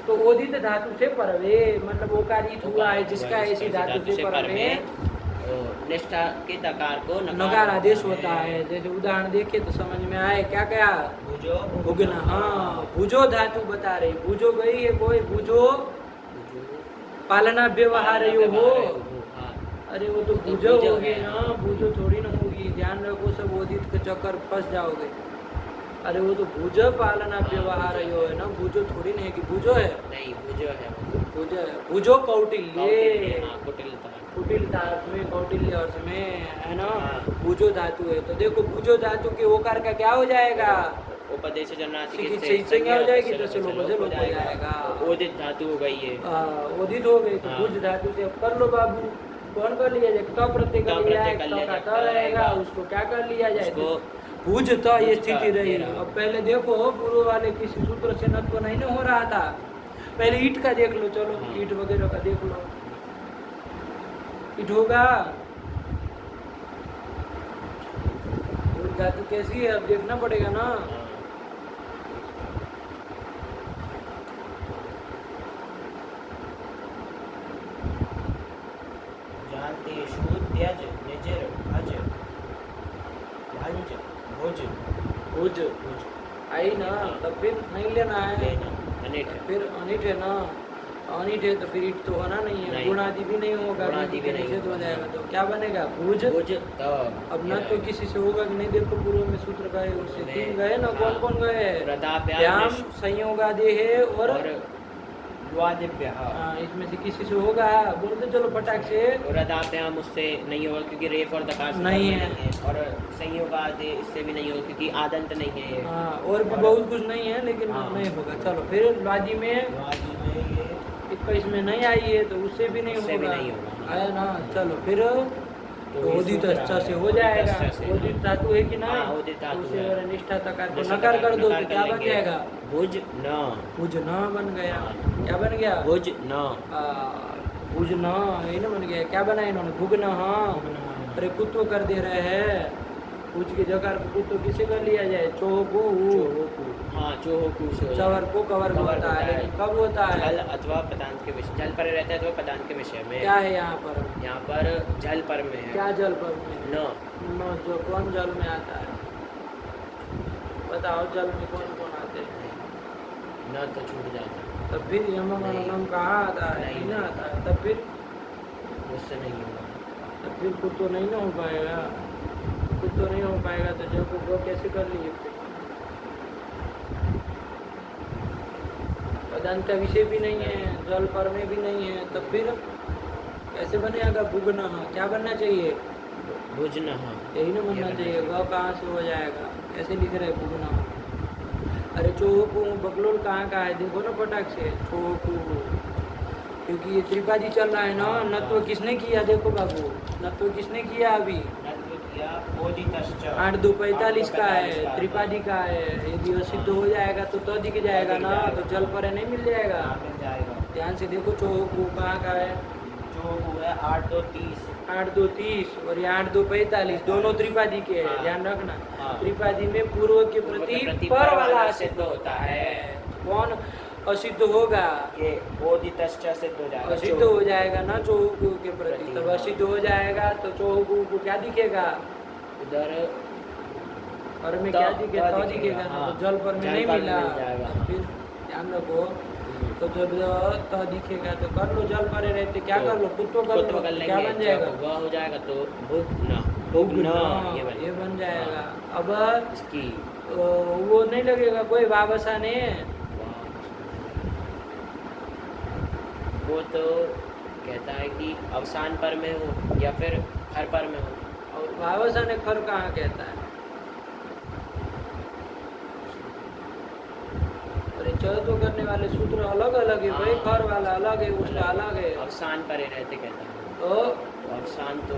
तो ओदित धातु से परवे मतलब ओकारित हुआ है जिसका ऐसी धातु से परवे निष्ठा के तकार को नकार आदेश होता है। जैसे उदाहरण देखे तो समझ में आए। क्या क्या? भुगना। हाँ, भुजो धातु बता रही, भुजो गई है कोई, भुजो पालना व्यवहार यो हो। अरे वो तो भुजो होगी ना, भुजो थोड़ी ना होगी, ध्यान रखो, सब ओदित के चक्कर फंस जाओगे। अरे वो तो भुज पालना व्यवहार यो है ना, भुजो थोड़ी नहीं है कि भुजो है, नहीं भुजो है, भुजो है। भुजो कौटिल्य, कुटिलता, कुटिलता अर्थ में, कौटिल्य अर्थ में, है ना। भुजो धातु है तो देखो भुजो धातु के ओकार का क्या हो जाएगा? उपदेश जन्नाति से संज्ञा हो जाएगी, तो लोप हो जाएगा। ओदित धातु हो गई है, ओदित हो गई तो भुज धातु से कर लो बाबू। कौन कर लिया जाए? तो प्रत्यय कर लिया जाए, तो रहेगा, उसको क्या कर लिया जाए? भुज तो ये स्थिति रही। अब पहले देखो पूर्व वाले किसी सूत्र से नत्व नहीं ना हो रहा था, पहले ईट का देख लो। चलो ईट वगैरह का देख लो, ईट होगा। धातु कैसी है अब देखना पड़ेगा ना। प्रांतेषु त्यज निजर भज भंज भुज भुज भुज आई ना, तब फिर नहीं लेना है, लेना अनिट फिर अनिट है ना, अनिट है तो फिर ईट तो होना नहीं है, नहीं। गुणादि भी नहीं होगा, गुणादि भी नहीं निषेध हो होगा। जाएगा, तो क्या बनेगा भुज। भुज तो अब न तो किसी से होगा कि नहीं, देखो पूर्व में सूत्र गए उससे में, तीन गए ना, हाँ। कौन कौन गए, रदाभ्याम व्याम संयोगादि है और द्वादिभ्यः हाँ, इसमें से किसी से होगा, बोलते चलो फटाक से। रदाभ्याम उससे नहीं होगा क्योंकि रेफ और दकार से नहीं कर्म है। और संयोगादि इससे भी नहीं होगा क्योंकि आदंत नहीं है ये। हाँ, और भी बहुत कुछ नहीं है, लेकिन हाँ। नहीं होगा। चलो फिर वादी में वादी में ये 21 में नहीं आई है तो उससे भी नहीं उससे भी होगा, नहीं होगा। आया ना। चलो फिर तो ये ओदित सूत्र अच्छा से है, हो ओदित जाएगा, अच्छा से, ओदित धातु है कि नहीं, हाँ, ओदित धातु उसे है। अगर निष्ठा तकार को जैसे नकार कर दो तो नकार क्या बन लेंगे, जाएगा, भुज न भुज न बन गया। हाँ। क्या बन गया, भुज न भुज न, ये ना बन गया। क्या बना इन्होंने, भुग न। हाँ, अरे कुत्तो कर दे रहे हैं, भुज के जकार को कुत्तो किसे कर लिया जाए, चोहकू, चोहोकू, हाँ चोहोकू से हो चवर को कवर कवर होता है, लेकिन कब होता जल है, अथवा पदांत के विषय, जल पर रहता है अथवा पदांत के विषय में। क्या है यहाँ पर, यहाँ पर जल पर में है क्या जल पर में, न न जो कौन जल में आता है, बताओ जल में कौन कौन आते हैं, न तो छूट जाता है, तब फिर यमम कहाँ आता है, नहीं। नहीं ना आता है, तब फिर उससे नहीं होगा। कुछ तो नहीं ना हो पाएगा, कुछ तो नहीं हो पाएगा, तो जब को वो कैसे कर लिए पदांत का विषय भी नहीं है, जल पर में भी नहीं है, तब फिर कैसे बनेगा, भुगना। क्या बनना चाहिए, भुज न यही ना बनना चाहिए, वह कहाँ से हो जाएगा, कैसे लिख रहे भुगना। अरे चोहकू बकलोल कहाँ का है, देखो ना फटाक से, चोहकू, क्योंकि ये त्रिपादी चल रहा है ना, नत्व किसने किया, देखो बाबू, नत्व किसने किया अभी, 8-2-45 का है, त्रिपादी का है, यदि असिद्ध हो जाएगा तो दिख जाएगा ना, तो जल पर नहीं मिल जाएगा। मिल जाएगा। ध्यान से देखो, चोहकू कहाँ का है, चोहोकू है 8-2-30 8-2-30 और ये 8-2-45, दोनों त्रिपादी के हैं, हाँ। ध्यान रखना। हाँ। त्रिपादी में पूर्व के प्रति पर वाला सिद्ध होता है, कौन असिद्ध होगा, ये ओदितश्च सिद्ध हो जाएगा। असिद्ध हो जाएगा ना चोहकू के प्रति, तब असिद्ध हो जाएगा तो चोहकू को क्या दिखेगा, उधर पर में क्या दिखेगा, तो तो दिखेगा ना, तो जल पर में जल नहीं पर मिला, मिल जाएगा। फिर ध्यान रखो, तो जब तो दिखेगा तो कर लो, जल पर रहते क्या कर लो, कुत्तो कर लो, क्या बन जाएगा, वह हो जाएगा तो भुग्न भुग्न, ये ये बन जाएगा। अब इसकी वो नहीं लगेगा कोई वावसा ने, वो तो कहता है कि अवसान पर में हो या फिर हर पर में हो। और वावसा ने खर कहाँ कहता है, अरे चौथो करने वाले सूत्र अलग अलग है भाई, हाँ। खर वाला अलग है, उसका अलग है, अवसान पर रहते कहता है, तो अवसान तो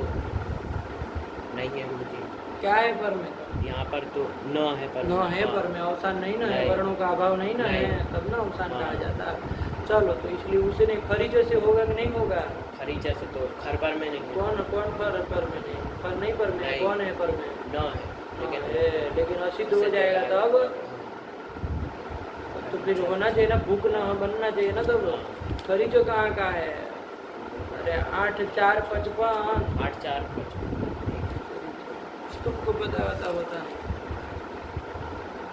नहीं है गुरुजी, क्या है पर में, यहाँ पर तो न है पर न है हाँ। पर में, अवसान नहीं ना है, नहीं। वर्णों का अभाव नहीं ना है, नहीं। तब ना अवसान हाँ। कहा जाता है। चलो, तो इसलिए उसने खरी जैसे होगा कि नहीं होगा, खरीचा से तो खर पर में नहीं है। कौन कौन पर में नहीं, पर नहीं पर में, नहीं। कौन है पर में, न है लेकिन असिद्ध हो जाएगा तब, तो फिर होना चाहिए ना, भूख ना बनना चाहिए ना, तब खरी जो कहाँ का है, अरे 8-4-55, 8-4-5 तुमको पता होता,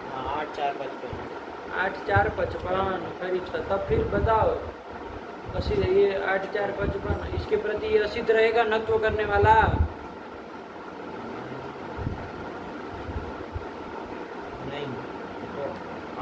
हाँ 8-4-55 8-4-55 खरी, तब फिर बताओ, असिद्ध, ये 8-4-55 इसके प्रति ये असिद्ध रहेगा नत्व करने वाला, नहीं तो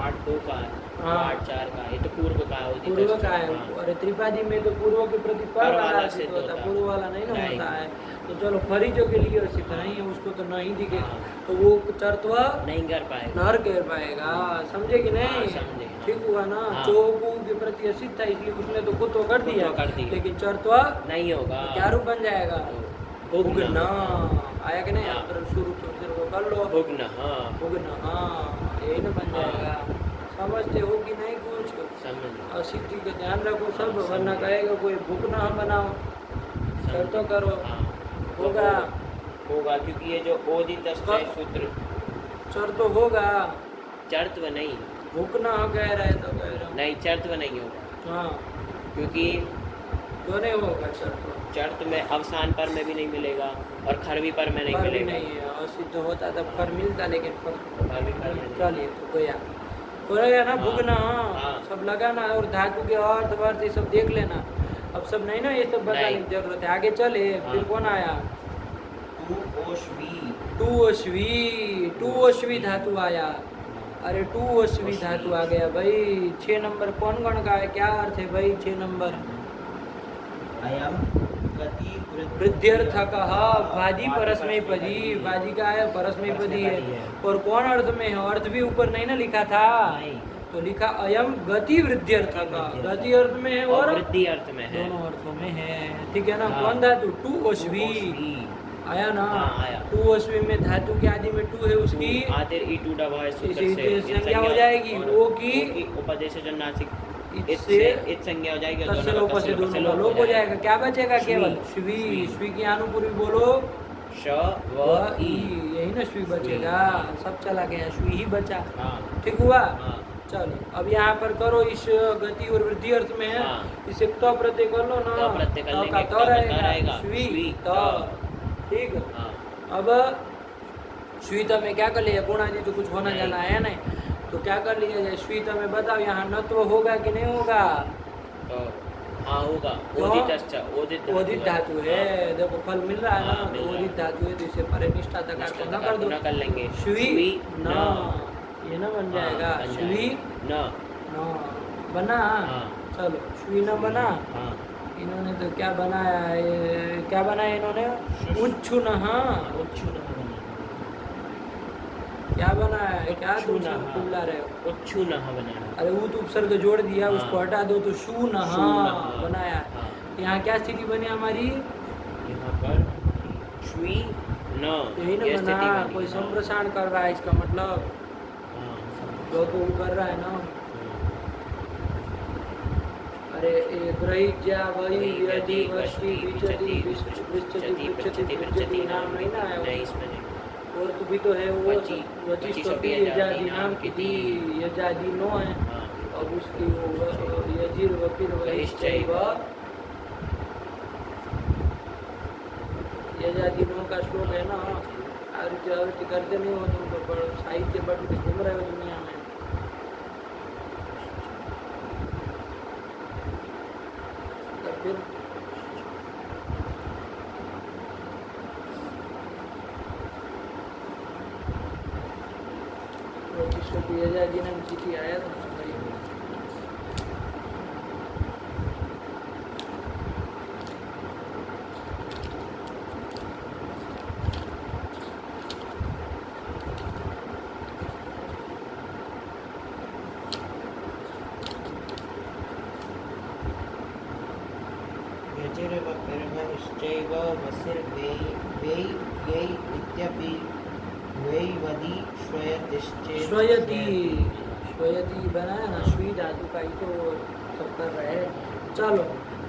8-2 का है, हाँ। 8-4 का है, ये तो पूर्व का है, पूर्व का है, हाँ। अरे त्रिपादी में तो पूर्व के प्रति पर पर वाला वाला सिद्ध सिद्ध होता है, होता है। पूर्व वाला नहीं ना नहीं। होता है, तो चलो खरीजों के लिए सिद्ध नहीं है, उसको तो नहीं दिखेगा, हाँ। तो वो चरत्व नहीं कर पाएगा। नर कह पाएगा, समझे कि हाँ, नहीं, समझे, हाँ। ठीक हुआ ना, हाँ। चोहकू के प्रति असिद्ध था, इसलिए उसने तो खुद तो कर दिया, खुद तो कर दिया। लेकिन चरत्व नहीं होगा, क्या रूप बन जाएगा, भुगना, आया कि नहीं, हाँ। आप शुरू तो फिर वो कर लो, भुग्न, हाँ भुगना, हाँ यही ना बन जाएगा, समझते हो कि नहीं कुछ, समझ असिद्धि का ध्यान रखो सब, वरना कहेगा कोई भूख ना बनाओ, कर तो करो, हाँ होगा, होगा क्योंकि ये जो ओदित सूत्र चर तो होगा, चर्त्व नहीं, भूख ना कह रहे तो कह रहा हूँ, नहीं चर्त्व नहीं होगा हाँ क्योंकि क्यों नहीं होगा चर तो, चर्त में अवसान पर में भी नहीं मिलेगा और खरवी पर में नहीं पर भी मिलेगा। नहीं है, और सिद्ध होता तब कर मिलता, लेकिन खरवी पर में नहीं। चलिए तो गया हो रहेगा ना, हाँ, भुगना हाँ। सब लगाना, और धातु के अर्थ वर्थ ये सब देख लेना। अब सब नहीं ना, ये सब बताने नहीं। की जरूरत है, आगे चले। हाँ। फिर कौन आया? टू ओश्वी। टू ओश्वी धातु आया। अरे टू ओश्वी धातु आ गया भाई। 6 नंबर कौन गण का है, क्या अर्थ है भाई 6 नंबर? वृद्ध्यर्थ कहा, भाजी परस्मैपदी, भाजी का है परस्मैपदी है। और कौन अर्थ में है? अर्थ भी ऊपर नहीं ना लिखा था, तो लिखा अयम गति वृद्ध्यर्थ का, गति अर्थ में है और वृद्धि अर्थ में है, दोनों अर्थों में है। ठीक है ना? हाँ। कौन धातु? टू ओश्वी आया ना। हाँ, आया। टू ओश्वी में धातु के आदि में टू है, उसकी आदिर ई टू डबा है सूत्र इसी से संज्ञा हो जाएगी, वो की उपदेश जो नासिक इससे इत संज्ञा हो जाएगी, और तस्य दोनों लोप का से तस्य दोनों लोप हो जाएगा। क्या बचेगा? श्वी। केवल श्वी। श्वी। श्वी की अनुपूर्वी बोलो श व व ई, ई। यही ना श्वी बचेगा। सब चला गया, श्वी ही बचा। हाँ, ठीक हुआ? हाँ। चलो अब यहाँ पर करो, इस गति और वृद्धि अर्थ में है, हाँ। इसे तो प्रत्यय कर लो ना, तो प्रत्यय कर तो लेंगे, का तो तो रहेगा, रहेगा श्वी श्वी, तो। तो। ठीक। हाँ। अब श्वीता में क्या कर लिया? गुणादि तो कुछ होना नहीं। जाना है नहीं, तो क्या कर लिया जाए? श्वीता में बताओ यहाँ नत्व होगा कि नहीं होगा? तो हाँ होगा। क्यों? ओदित धातु है। देखो फल मिल रहा है ना, हाँ, मिल तो रहा है। ओदित धातु है, तो इसे परिनिष्ठा तक न कर दो, न कर लेंगे। श्वी न। न, ये ना बन जाएगा। बन श्वी न। न बना। हाँ। चलो श्वी न बना। हाँ। इन्होंने तो क्या बनाया है? क्या बनाया इन्होंने? उच्छु न। क्या बनाया है? क्या तुम उच्छू नः। बुला रहे हो? उच्छू न बनाना। अरे ऊत उपसर्ग जोड़ दिया, हाँ। उसको हटा दो तो शू नहा शू नः। बनाया। हाँ। यहाँ क्या स्थिति बनी हमारी? यहाँ पर श्वी न, यही ना ये बना, स्थिति बनी। कोई संप्रसारण कर रहा है, इसका मतलब हाँ, दो को कर रहा है ना। अरे ग्रहित जा वही यदि वष्टि विचति विचति विचति विचति नाम नहीं ना है, नहीं इसमें नहीं। और तो भी तो है वो वची वचिष्टपि यजादि नाम की थी, यजादि नो है। हाँ। अब उसकी वो यजिर वपिर वहिश्चैव, यजादि नो का श्लोक है ना। आवृत्ति करते नहीं हो तुम तो, पर साहित्य पढ़ के घूम रहे हो दुनिया में। तो फिर वचिष्टपि यजादि नाम की थी आया था ना भाई। यजिर्वपिर्वहिश्चैव वसिर्वेय् यै इत्यपि वैवदि श्वयतिश्चेत् श्वयति, श्वयति बनाया ना, श्वी धातु का ही तो सब कर रहे हैं। चलो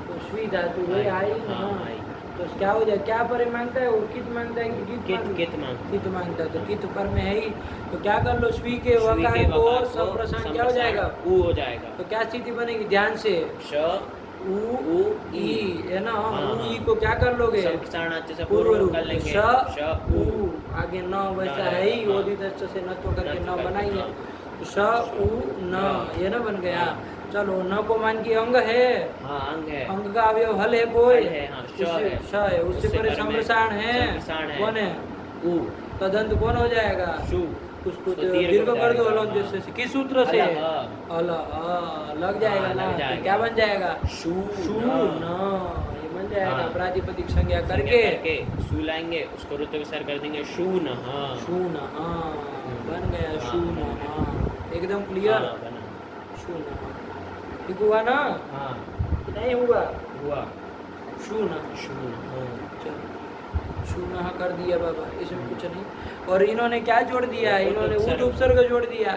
तो श्वी धातु वही आई ना, हाँ, आई। तो क्या हो जाए? क्या पर मांगता है? वो कित मांगता है कि कित मांगता कित मांगता है, तो कित पर में है ही, तो क्या कर लो? श्वी के श्वी वकार के को वकार को संप्रसारण क्या हो जाएगा? ऊ हो जाएगा। तो क्या स्थिति बनेगी? ध्यान से श ऊ ऊ ई है ना। हाँ, ऊ ई हाँ। को क्या कर लोगे? संप्रसारणार्थ से पूर्व पूर्व रूप कर लेंगे। श ऊ, आगे न वैसा न है ही, हाँ। ओदित से न तो करके न न तो बनाइए, हाँ। तो श ऊ न, ये ना बन गया। चलो न को मान की अंग है, हाँ अंग है। अंग का अवयव हल है कोई? हल है, हाँ, श उससे है। श है, उससे उससे परे पर में संप्रसारण है। संप्रसारण है। कौन है? ऊ तदंत कौन हो जाएगा? शु उसको उसको दीर्घ दीर्घ हो कर दो जाएगा, हलन हाँ। जैसे, किस सूत्र से? अल, अल लग जाएगा हाँ, ना, लग तो जाएगा। क्या बन जाएगा? शु शू न, ये बन जाएगा। हाँ। प्रातिपदिक संज्ञा संज्ञा करके शु लाएंगे, उसको रुत विसर्ग कर देंगे। शु न हाँ। शू न, बन गया हाँ, शू न, एकदम क्लियर। हाँ, बना। शू न, ठीक हुआ ना हाँ कि नहीं हुआ? हुआ। शू न, शु हाँ। चलो शू न कर दिया बाबा, इसमें कुछ नहीं। और इन्होंने क्या जोड़ दिया? इन्होंने उद उपसर्ग जोड़ दिया,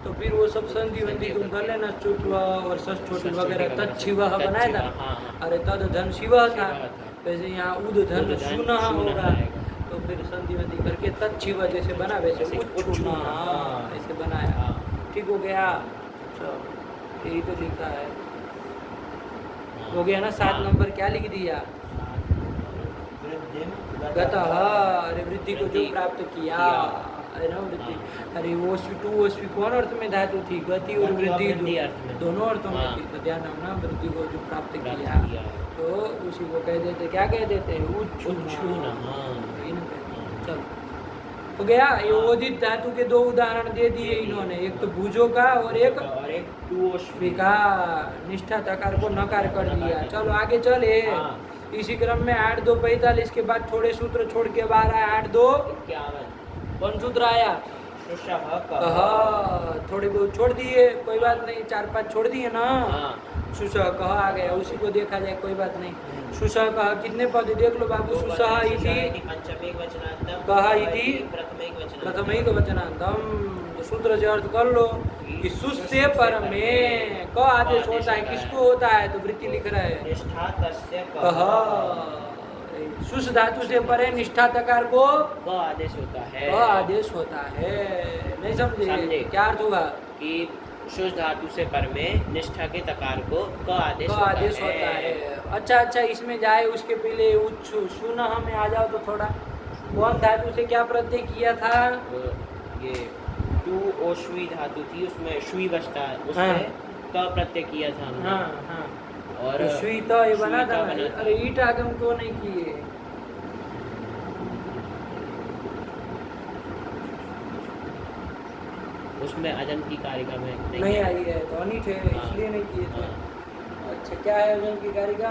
तो फिर वो सब संधि वंधि तुम कर लेना, चुत्व और षष्ठोटी वगैरह। तत्शिव बनाया था, हाँ। अरे तद धन शिव था, वैसे यहाँ उद धन उद धन शून होगा, आएगा। तो फिर संधि वंधि करके तत्शिव जैसे बना, वैसे उच्छूना ऐसे बनाया। हाँ। ठीक हो गया? चलो यही तो लिखा है, हो गया ना। 7 हाँ। नंबर क्या लिख दिया? वृद्धिम गतः, अरे वृद्धि को जो प्राप्त किया, है ना वृद्धि। अरे ओस्वी टू ओस्वी कौन अर्थ में धातु थी? गति और वृद्धि दोनों अर्थों में थी। तो ध्यान रखना, वृद्धि को जो प्राप्त किया तो उसी को कह देते, क्या कह देते हैं? उच्छूना। चलो हो गया। ये ओदित धातु के दो उदाहरण दे दिए इन्होंने, एक तो भुजो का और एक टूओश्वी का। निष्ठा तकार को नकार कर दिया। चलो आगे चले। इसी क्रम में 8-2-45 के बाद थोड़े सूत्र छोड़ के बाहर आया। 8-2-51 कौन सूत्र आया? थोड़े बहुत छोड़ दिए, कोई बात नहीं, 4-5 छोड़ दिए ना। सुसह कह आ गया, उसी को देखा जाए, कोई बात नहीं। सुसह कह कितने पद देख लो बाबू। सुसह इति कह इति प्रथमैक वचनांतम। तो सूत्र से अर्थ कर लो कि सुस से पर में क आदेश होता है, किसको होता है? तो वृत्ति लिख रहा है कह। सुस धातु से परे निष्ठा तकार को क आदेश होता है। क आदेश होता है। नहीं समझे? क्या अर्थ होगा? कि शुष धातु से पर में निष्ठा के तकार को क आदेश होता है। अच्छा, इसमें जाए उसके पहले सुना हमें आ जाओ तो थोड़ा। कौन धातु से क्या प्रत्यय किया था? ये टू ओश्वी धातु थी, उसमें श्वी बचता है, उसमें क प्रत्यय किया था हमने। और श्वी तो ये बना था। अरे ईट आगम को नहीं किए। उसमें अजन की कारिका में नहीं आई है, तो अनिट है, इसलिए नहीं किए थे। अच्छा, क्या है अजन की कारिका?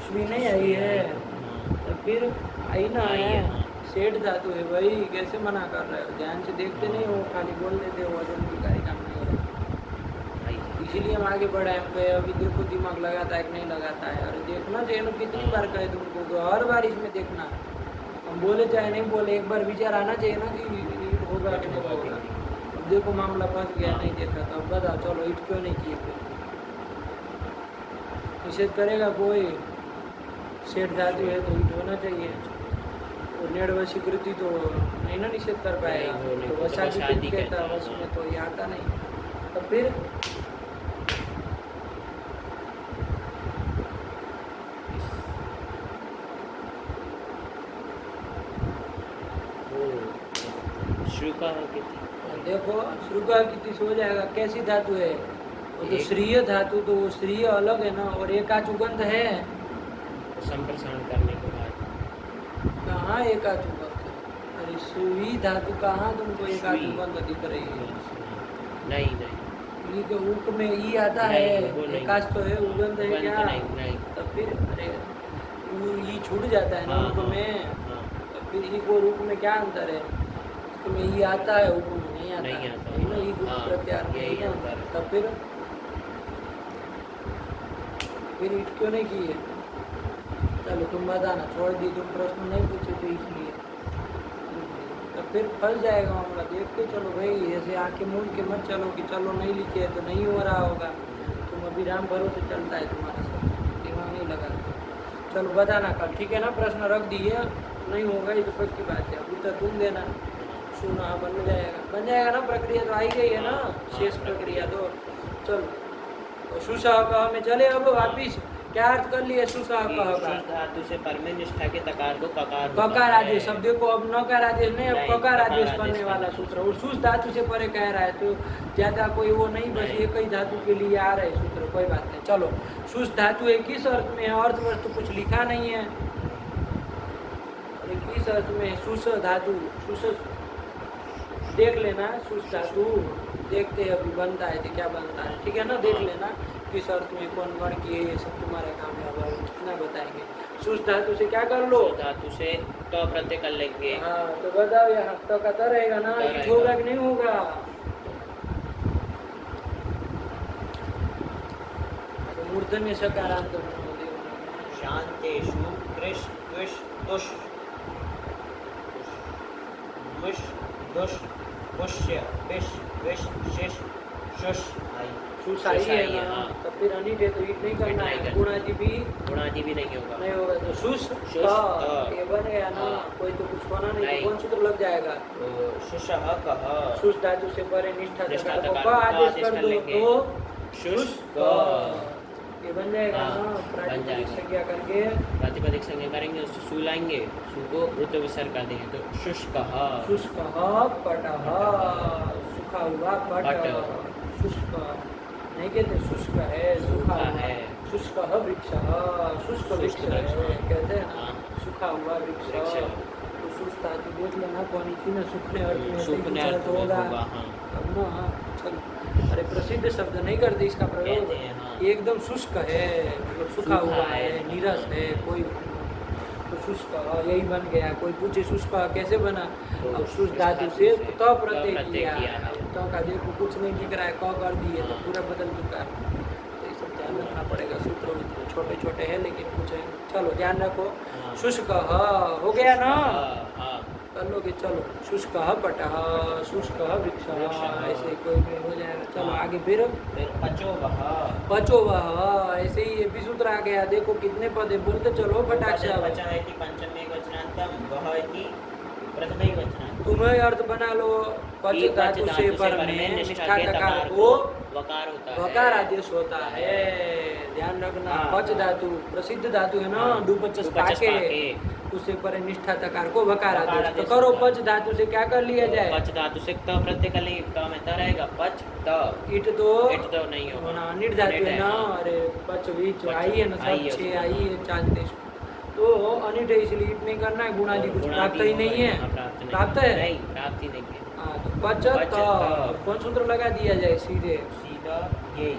श्वी नहीं आई है, तो फिर आई ना है। सेठ धातु है भाई, कैसे मना कर रहे हो? ध्यान से देखते नहीं हो, खाली बोल देते हो अजन की कारिका में नहीं है। इसीलिए हम आगे बढ़े। हम कहे अभी देखो दिमाग लगाता है कि नहीं लगाता है। और देखना चाहिए ना, कितनी बार कहे तुमको, तो हर बार इसमें देखना। हम बोले चाहे नहीं बोले, एक बार विचार आना चाहिए ना कि होगा कि नहीं होगा। अब देखो मामला फंस गया, नहीं देखा तो अब बताओ, चलो ईट क्यों नहीं किए? फिर निषेध करेगा कोई? सेठ धातु है तो ईट होना चाहिए। और नेड़ स्वीकृति तो नहीं ना निषेध कर पाएगा। तो वसादी कहता है, उसमें तो ये आता नहीं। तो फिर देखो श्रुका किति हो जाएगा। कैसी धातु है वो? तो श्रीय धातु, तो वो श्रीय अलग है ना, और एकाच उगंध है। संप्रसारण करने के बाद कहाँ एकाच उगंध? अरे श्री धातु कहाँ तुमको एकाच उगंध दिख रही है? नहीं ई के उक में ई आता है, एकाच तो है, उगंध है क्या? नहीं। तो फिर अरे ई छूट जाता है ना उक में। तो फिर ई को रूप में क्या अंतर है? में ये आता है, हुक्म में नहीं आता है ना। ये प्रत्यार नहीं है। तब फिर ईट क्यों नहीं किए? चलो तुम बताना, छोड़ दी, तुम प्रश्न नहीं पूछे तो इसलिए। तब फिर फंस जाएगा मामला। देख के चलो भाई, ऐसे आके मूंद के मत चलो कि चलो नहीं लिखे तो नहीं हो रहा होगा। तुम अभी राम भरोसे चलता है तुम्हारा सब, दिमाग नहीं लगा। चलो बताना कल, ठीक है ना? प्रश्न रख दिए, नहीं होगा ये तो पक्की बात है। उत्तर तुम देना। सुना बन जाएगा ना। प्रक्रिया तो आई गई है ना, शेष प्रक्रिया। तो चलो सुसह कह में चले। अब वापिस क्या अर्थ कर लिए? सुसह कह का धातु से पर में निष्ठा के तकार को ककार आदेश। अब देखो, अब नकार आदेश नहीं, अब ककार आदेश करने वाला सूत्र। और सुस धातु से परे कह रहा है, तो ज्यादा कोई वो नहीं, बस एक ही धातु के लिए आ रहे सूत्र, कोई बात नहीं। चलो सुस धातु है, किस अर्थ में है? अर्थ वस्तु कुछ लिखा नहीं है। किस अर्थ में? सुस धातु, सुस देख लेना। सुस धातु देखते अभी बनता है तो क्या बनता है, ठीक है ना? देख लेना किस अर्थ में कौन गण की है, ये सब तुम्हारा काम है। अब कितना बताएंगे? सुस धातु से क्या कर लो? धातु से तो प्रत्यय कर लेंगे। हाँ, तो बताओ यहाँ तो का रहेगा ना? होगा कि नहीं होगा? तो मूर्धन्य सकारांत शांतेषु कृष त्विष तुष मुष दुष पुष्य पिश विश शिश शुष आई। सुसाई है सुसाई है, ना, हाँ। तब फिर अनिट है तो ईट नहीं करना नहीं है। करना। गुणादि भी गुणादि भी नहीं होगा। नहीं होगा तो शुष शुष, ये बन गया ना, हाँ। कोई तो कुछ होना नहीं, नहीं। तो कौन सूत्र लग जाएगा? तो शुषः कः शुष धातु से परे निष्ठा निष्ठा तकार को तकार क को आदेश आदेश कर कर दो लेंगे। तो शुष्क ये बन जाएगा हाँ, ना, बन प्रातिपदिक जाएगा। संज्ञा करके प्रातिपदिक संज्ञा करेंगे, उससे सु लाएंगे, सु को ऋतु विसर्ग कर देंगे तो शुष्कः। शुष्क पटः, सूखा हुआ पट, पट। शुष्क नहीं कहते, शुष्क है, सूखा सूखा हुआ है। शुष्क वृक्ष, शुष्क वृक्ष शुष्क वृक्ष, है कहते हैं ना, हाँ। सूखा हुआ वृक्ष। वृक्ष। तो शुष्क धातु देख लेना कौन सी ना, सूखने अर्थ में सूखने कुछ अर्थ अर्थ में होगा। होगा, हाँ। अब ना चल, अरे प्रसिद्ध शब्द नहीं करते इसका प्रयोग, कहते हैं, हाँ। एकदम शुष्क है, मतलब सूखा सूखा हुआ है, है, नीरस हाँ। है, कोई तो शुष्क यही बन गया। कोई पूछे शुष्क कैसे बना, तो अब शुष्क धातु शुष्क से धातु से तो त प्रत्यय प्रत्यय किया किया है, है। तो का देखो कुछ नहीं दिख रहा है, क कर दिए तो हाँ। पूरा बदल चुका है। तो ये सब ध्यान रखना पड़ेगा, सूत्र छोटे छोटे हैं लेकिन कुछ है, चलो ध्यान रखो। हाँ। शुष्क हो गया ना, हाँ। कर लोगे, चलो शुष्क पटः, शुष्क वृक्ष, वृक्षः। ऐसे कोई भी हो जाएगा। चलो हाँ। आगे फिर फिर पचोवः। पचो वह, ऐसे ही ये भी सूत्र आ गया। देखो कितने पद है, बोलते चलो फटाक से। अब पचः इति पंचमेकवचनान्तं, वः इति प्रथमैकवचनान्तं। तुम्हें अर्थ बना लो, पच ये धातु से पर में निष्ठा के तकार को वकार होता है। वकार आदेश होता है, ध्यान रखना। हाँ, पच हाँ। धातु प्रसिद्ध धातु है ना, हाँ, डुपचस डुपचस पाके, पाके। उससे पर निष्ठा तकार को वकार वकार आदेश। तो आदेश करो, होता है। पच धातु से क्या कर लिया जाए? पच धातु से त प्रत्यय कर लेंगे, त में त रहेगा, पच त। इट तो इट तो नहीं होगा। ना, निट धातु निट है है, ना, हाँ। अरे पच बीच पच, आई है ना, आई सब है छः उसमें। आई है, 40 तो अनिट है, इसलिए इट नहीं करना है। गुणादि कुछ गुणादि प्राप्त ही होगा, नहीं है, हाँ, प्राप्त नहीं। प्राप्त है नहीं, प्राप्ति नहीं है। हाँ, तो पच पच त, त। कौन सूत्र लगा दिया जाए सीधे? सीधा ये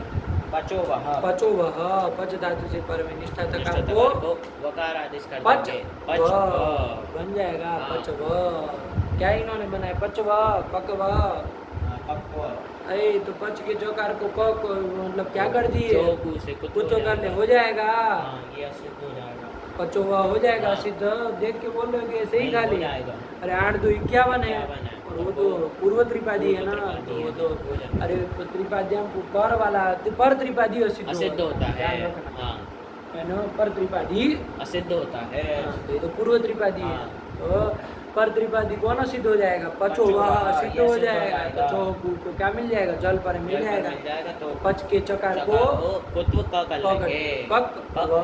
पचोवः। पचो वह, पच धातु से पर में निष्ठा निष्ठा तकार तकार को को वकार आदेश कर पच देंगे। व पच व। बन जाएगा। हाँ। पच व क्या इन्होंने बनाया? पच व, पक व। पक्व। अरे तो पच के जोकार को क को मतलब क्या कर दिए? चौकू से कुछ कुछ हो कर ले, जाएगा। हो जाएगा। हाँ, ये असिद्ध हो जाएगा। पचो व हो जाएगा हाँ। सिद्ध। देख के बोल रहे हो कि ऐसे ही नहीं, हो खाली? जाएगा। अरे 8 2 51 है, 51 है। और वो तो पूर्व त्रिपादी है ना, पूर्व तो त्रिपादी वो है, तो हो जाएगा। अरे त्रिपाद्याम को पर वाला, पर त्रिपादी असिद्ध असिद्ध होता है। ध्यान रखना। हाँ, है ना, पर त्रिपादी असिद्ध होता है। हाँ, तो ये तो पूर्व त्रिपादी है। हाँ। तो पर त्रिपादी कौन सिद्ध हो जाएगा? पचो पचो वह वह, सिद्ध ये हो सिद्ध हो जाएगा। जाएगा। पचो को क्या मिल जाएगा? जल पर मिल जल पर जाएगा। मिल जाएगा तो पच के चकार को कुत्व क कर पक लेंगे। पक पक व, व,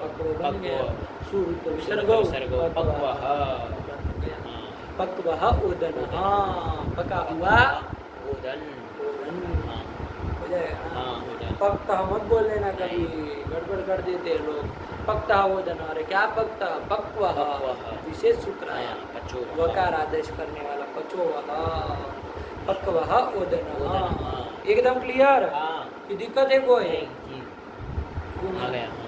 पक व बन पक गया। व। सूर्य विसर्ग विसर्गो विसर्गो, पक पक वह। बन गया। हाँ। पक वह उदन, हाँ पका हुआ उदन। उदन हाँ, हो जाएगा। हाँ, उदन। पकता मत बोल लेना कभी, गड़बड़ कर देते हैं लोग। पकता ओदन, अरे क्या पकता? पक्व, पक्वः। विशेष सूत्र आया। हाँ, पचो। वकार आदेश करने वाला पचो वह, पक्व ओदन। ओदन, हाँ। एकदम क्लियर? हाँ। कि दिक्कत है कोई? नहीं, ठीक। आ गया। हाँ।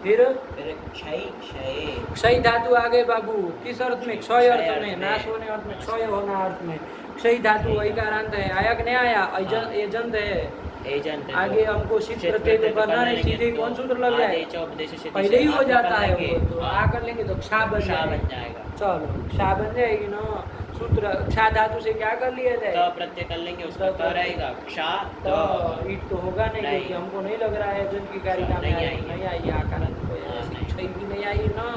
फिर फिर क्षय क्षय। क्षय धातु आ गए बाबू। किस अर्थ में? क्षय क्षय अर्थ अर्थ में, में। नाश होने अर्थ में, क्षय होना अर्थ में। क्षय धातु वैकारांत है, आया कि नहीं आया? एजंत है। एजेंट है आगे तो हमको शीत प्रत्यय तो करना नहीं, सीधे कौन सूत्र लग जाए? आदेश उपदेश सिद्धि पहले ही से हो आप जाता कर है लेंगे। वो, तो हाँ, आ कर लेंगे तो क्षा बन क्षा जाएगा। बन जाएगा। चलो क्षा बन जाएगी ना। सूत्र क्षा धातु से क्या कर लिया तो जाए? प्रत्यय कर लेंगे, उसका तो रहेगा क्षा तो तो। ईट तो होगा नहीं, नहीं। क्योंकि हमको नहीं लग रहा है जन की कारिका में नहीं आई, आई। नहीं आई आकार। हाँ, नहीं। क्षय भी नहीं आई ना,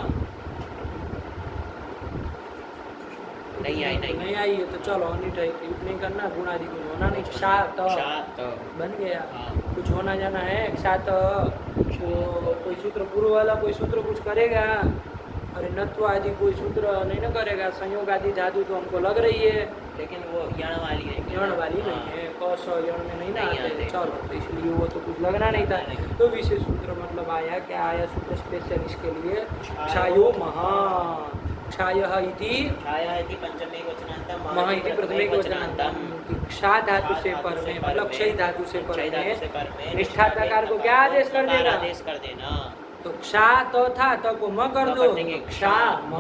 नहीं आई, नहीं। नहीं आई है तो चलो अनिट है, ईट नहीं करना। गुणादि कुछ होना नहीं। क्षा तो क्षा तो। बन गया। हाँ। कुछ होना जाना है। क्षात तो कोई सूत्र पूर्व वाला कोई सूत्र कुछ करेगा? अरे नत्व आदि कोई सूत्र नहीं ना करेगा। संयोग आदि धातु तो हमको लग रही है, लेकिन वो यण वाली नहीं। यण वाली हाँ। नहीं है, कौश यण में नहीं ना नहीं आते। आते। चलो तो इसलिए वो तो कुछ लगना नहीं था। नहीं। तो विशेष सूत्र मतलब आया, क्या आया सूत्र स्पेशल इसके लिए? क्षायो क्षायो महा, क्षायः इति छाया इति पंचमेकवचनान्तं, महा इति प्रथमेकवचनान्तं। क्षा धातु से पर में, मतलब क्षय धातु से पर क्षय धातु से में पर में निष्ठा तकार को क्या आदेश कर वकार देना? आदेश कर देना। तो क्षा तो था, तो को म कर म दो, कर देंगे, क्षा म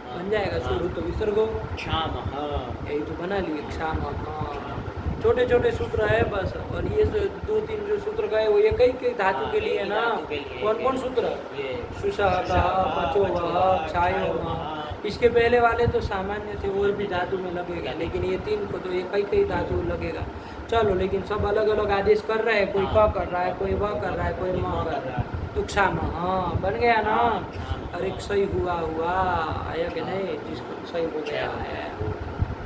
बन जाएगा। हाँ। शुरू तो विसर्गो, क्षामः। यही तो बना लिए क्षाम। छोटे छोटे सूत्र है बस। और ये जो 2-3 जो सूत्र गए वो ये कई धातु हाँ, के लिए एक ही ना। धातु के लिए। कौन कौन सूत्र? ये सुषः पचो क्षायो। इसके पहले वाले तो सामान्य थे, और भी धातु में लगेगा, लेकिन ये 3 को तो ये कई धातु लगेगा। चलो, लेकिन सब अलग अलग आदेश कर रहे हैं, कोई हाँ, क कर रहा है, कोई व कर रहा है, कोई म कर रहा है। तो क्षमा, हाँ बन गया ना। अरे सही हुआ आया कि नहीं, जिसको सही हो गया है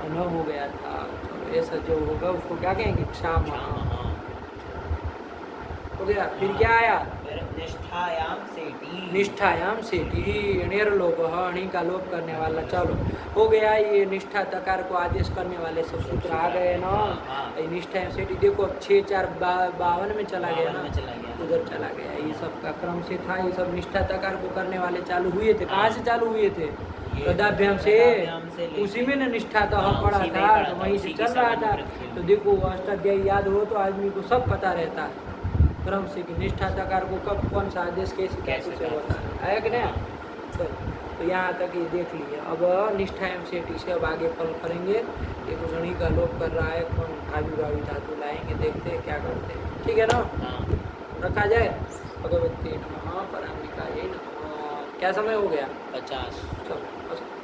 न हो गया था। चलो ऐसा जो होगा उसको क्या कहेंगे, क्षमा हो गया। फिर क्या आया, निष्ठायाम सेठी, निष्ठायाम सेठी, निर्लोभः, अणि का लोप करने वाला। चलो हो गया, ये निष्ठा तकार को आदेश करने वाले सब सूत्र आ गए ना। ये निष्ठायाम सेठी देखो 6-4-52 में चला गया ना, उधर चला गया। ये सब का क्रम से था, ये सब निष्ठा तकार को करने वाले चालू हुए थे। कहाँ से चालू हुए थे, तदाभ्याम से, उसी में न निष्ठा तह पड़ा था, तो वहीं से चल रहा था। तो देखो अष्टाध्यायी याद हो तो आदमी को सब पता रहता है क्रम से कि निष्ठा तकार को कब कौन सा आदेश कैसे कैसे होता है, आया कि नहीं। चलो तो यहाँ तक ये देख लिए। अब निष्ठायाम सेठी से अब आगे फल करेंगे। ये कुछ अणी का लोप कर रहा है, कौन भावी धातु लाएंगे, देखते हैं क्या करते हैं। ठीक है ना, रखा जाए। भगवती नमः, पराम्बिकायै नमः। क्या समय हो गया, 50। चलो।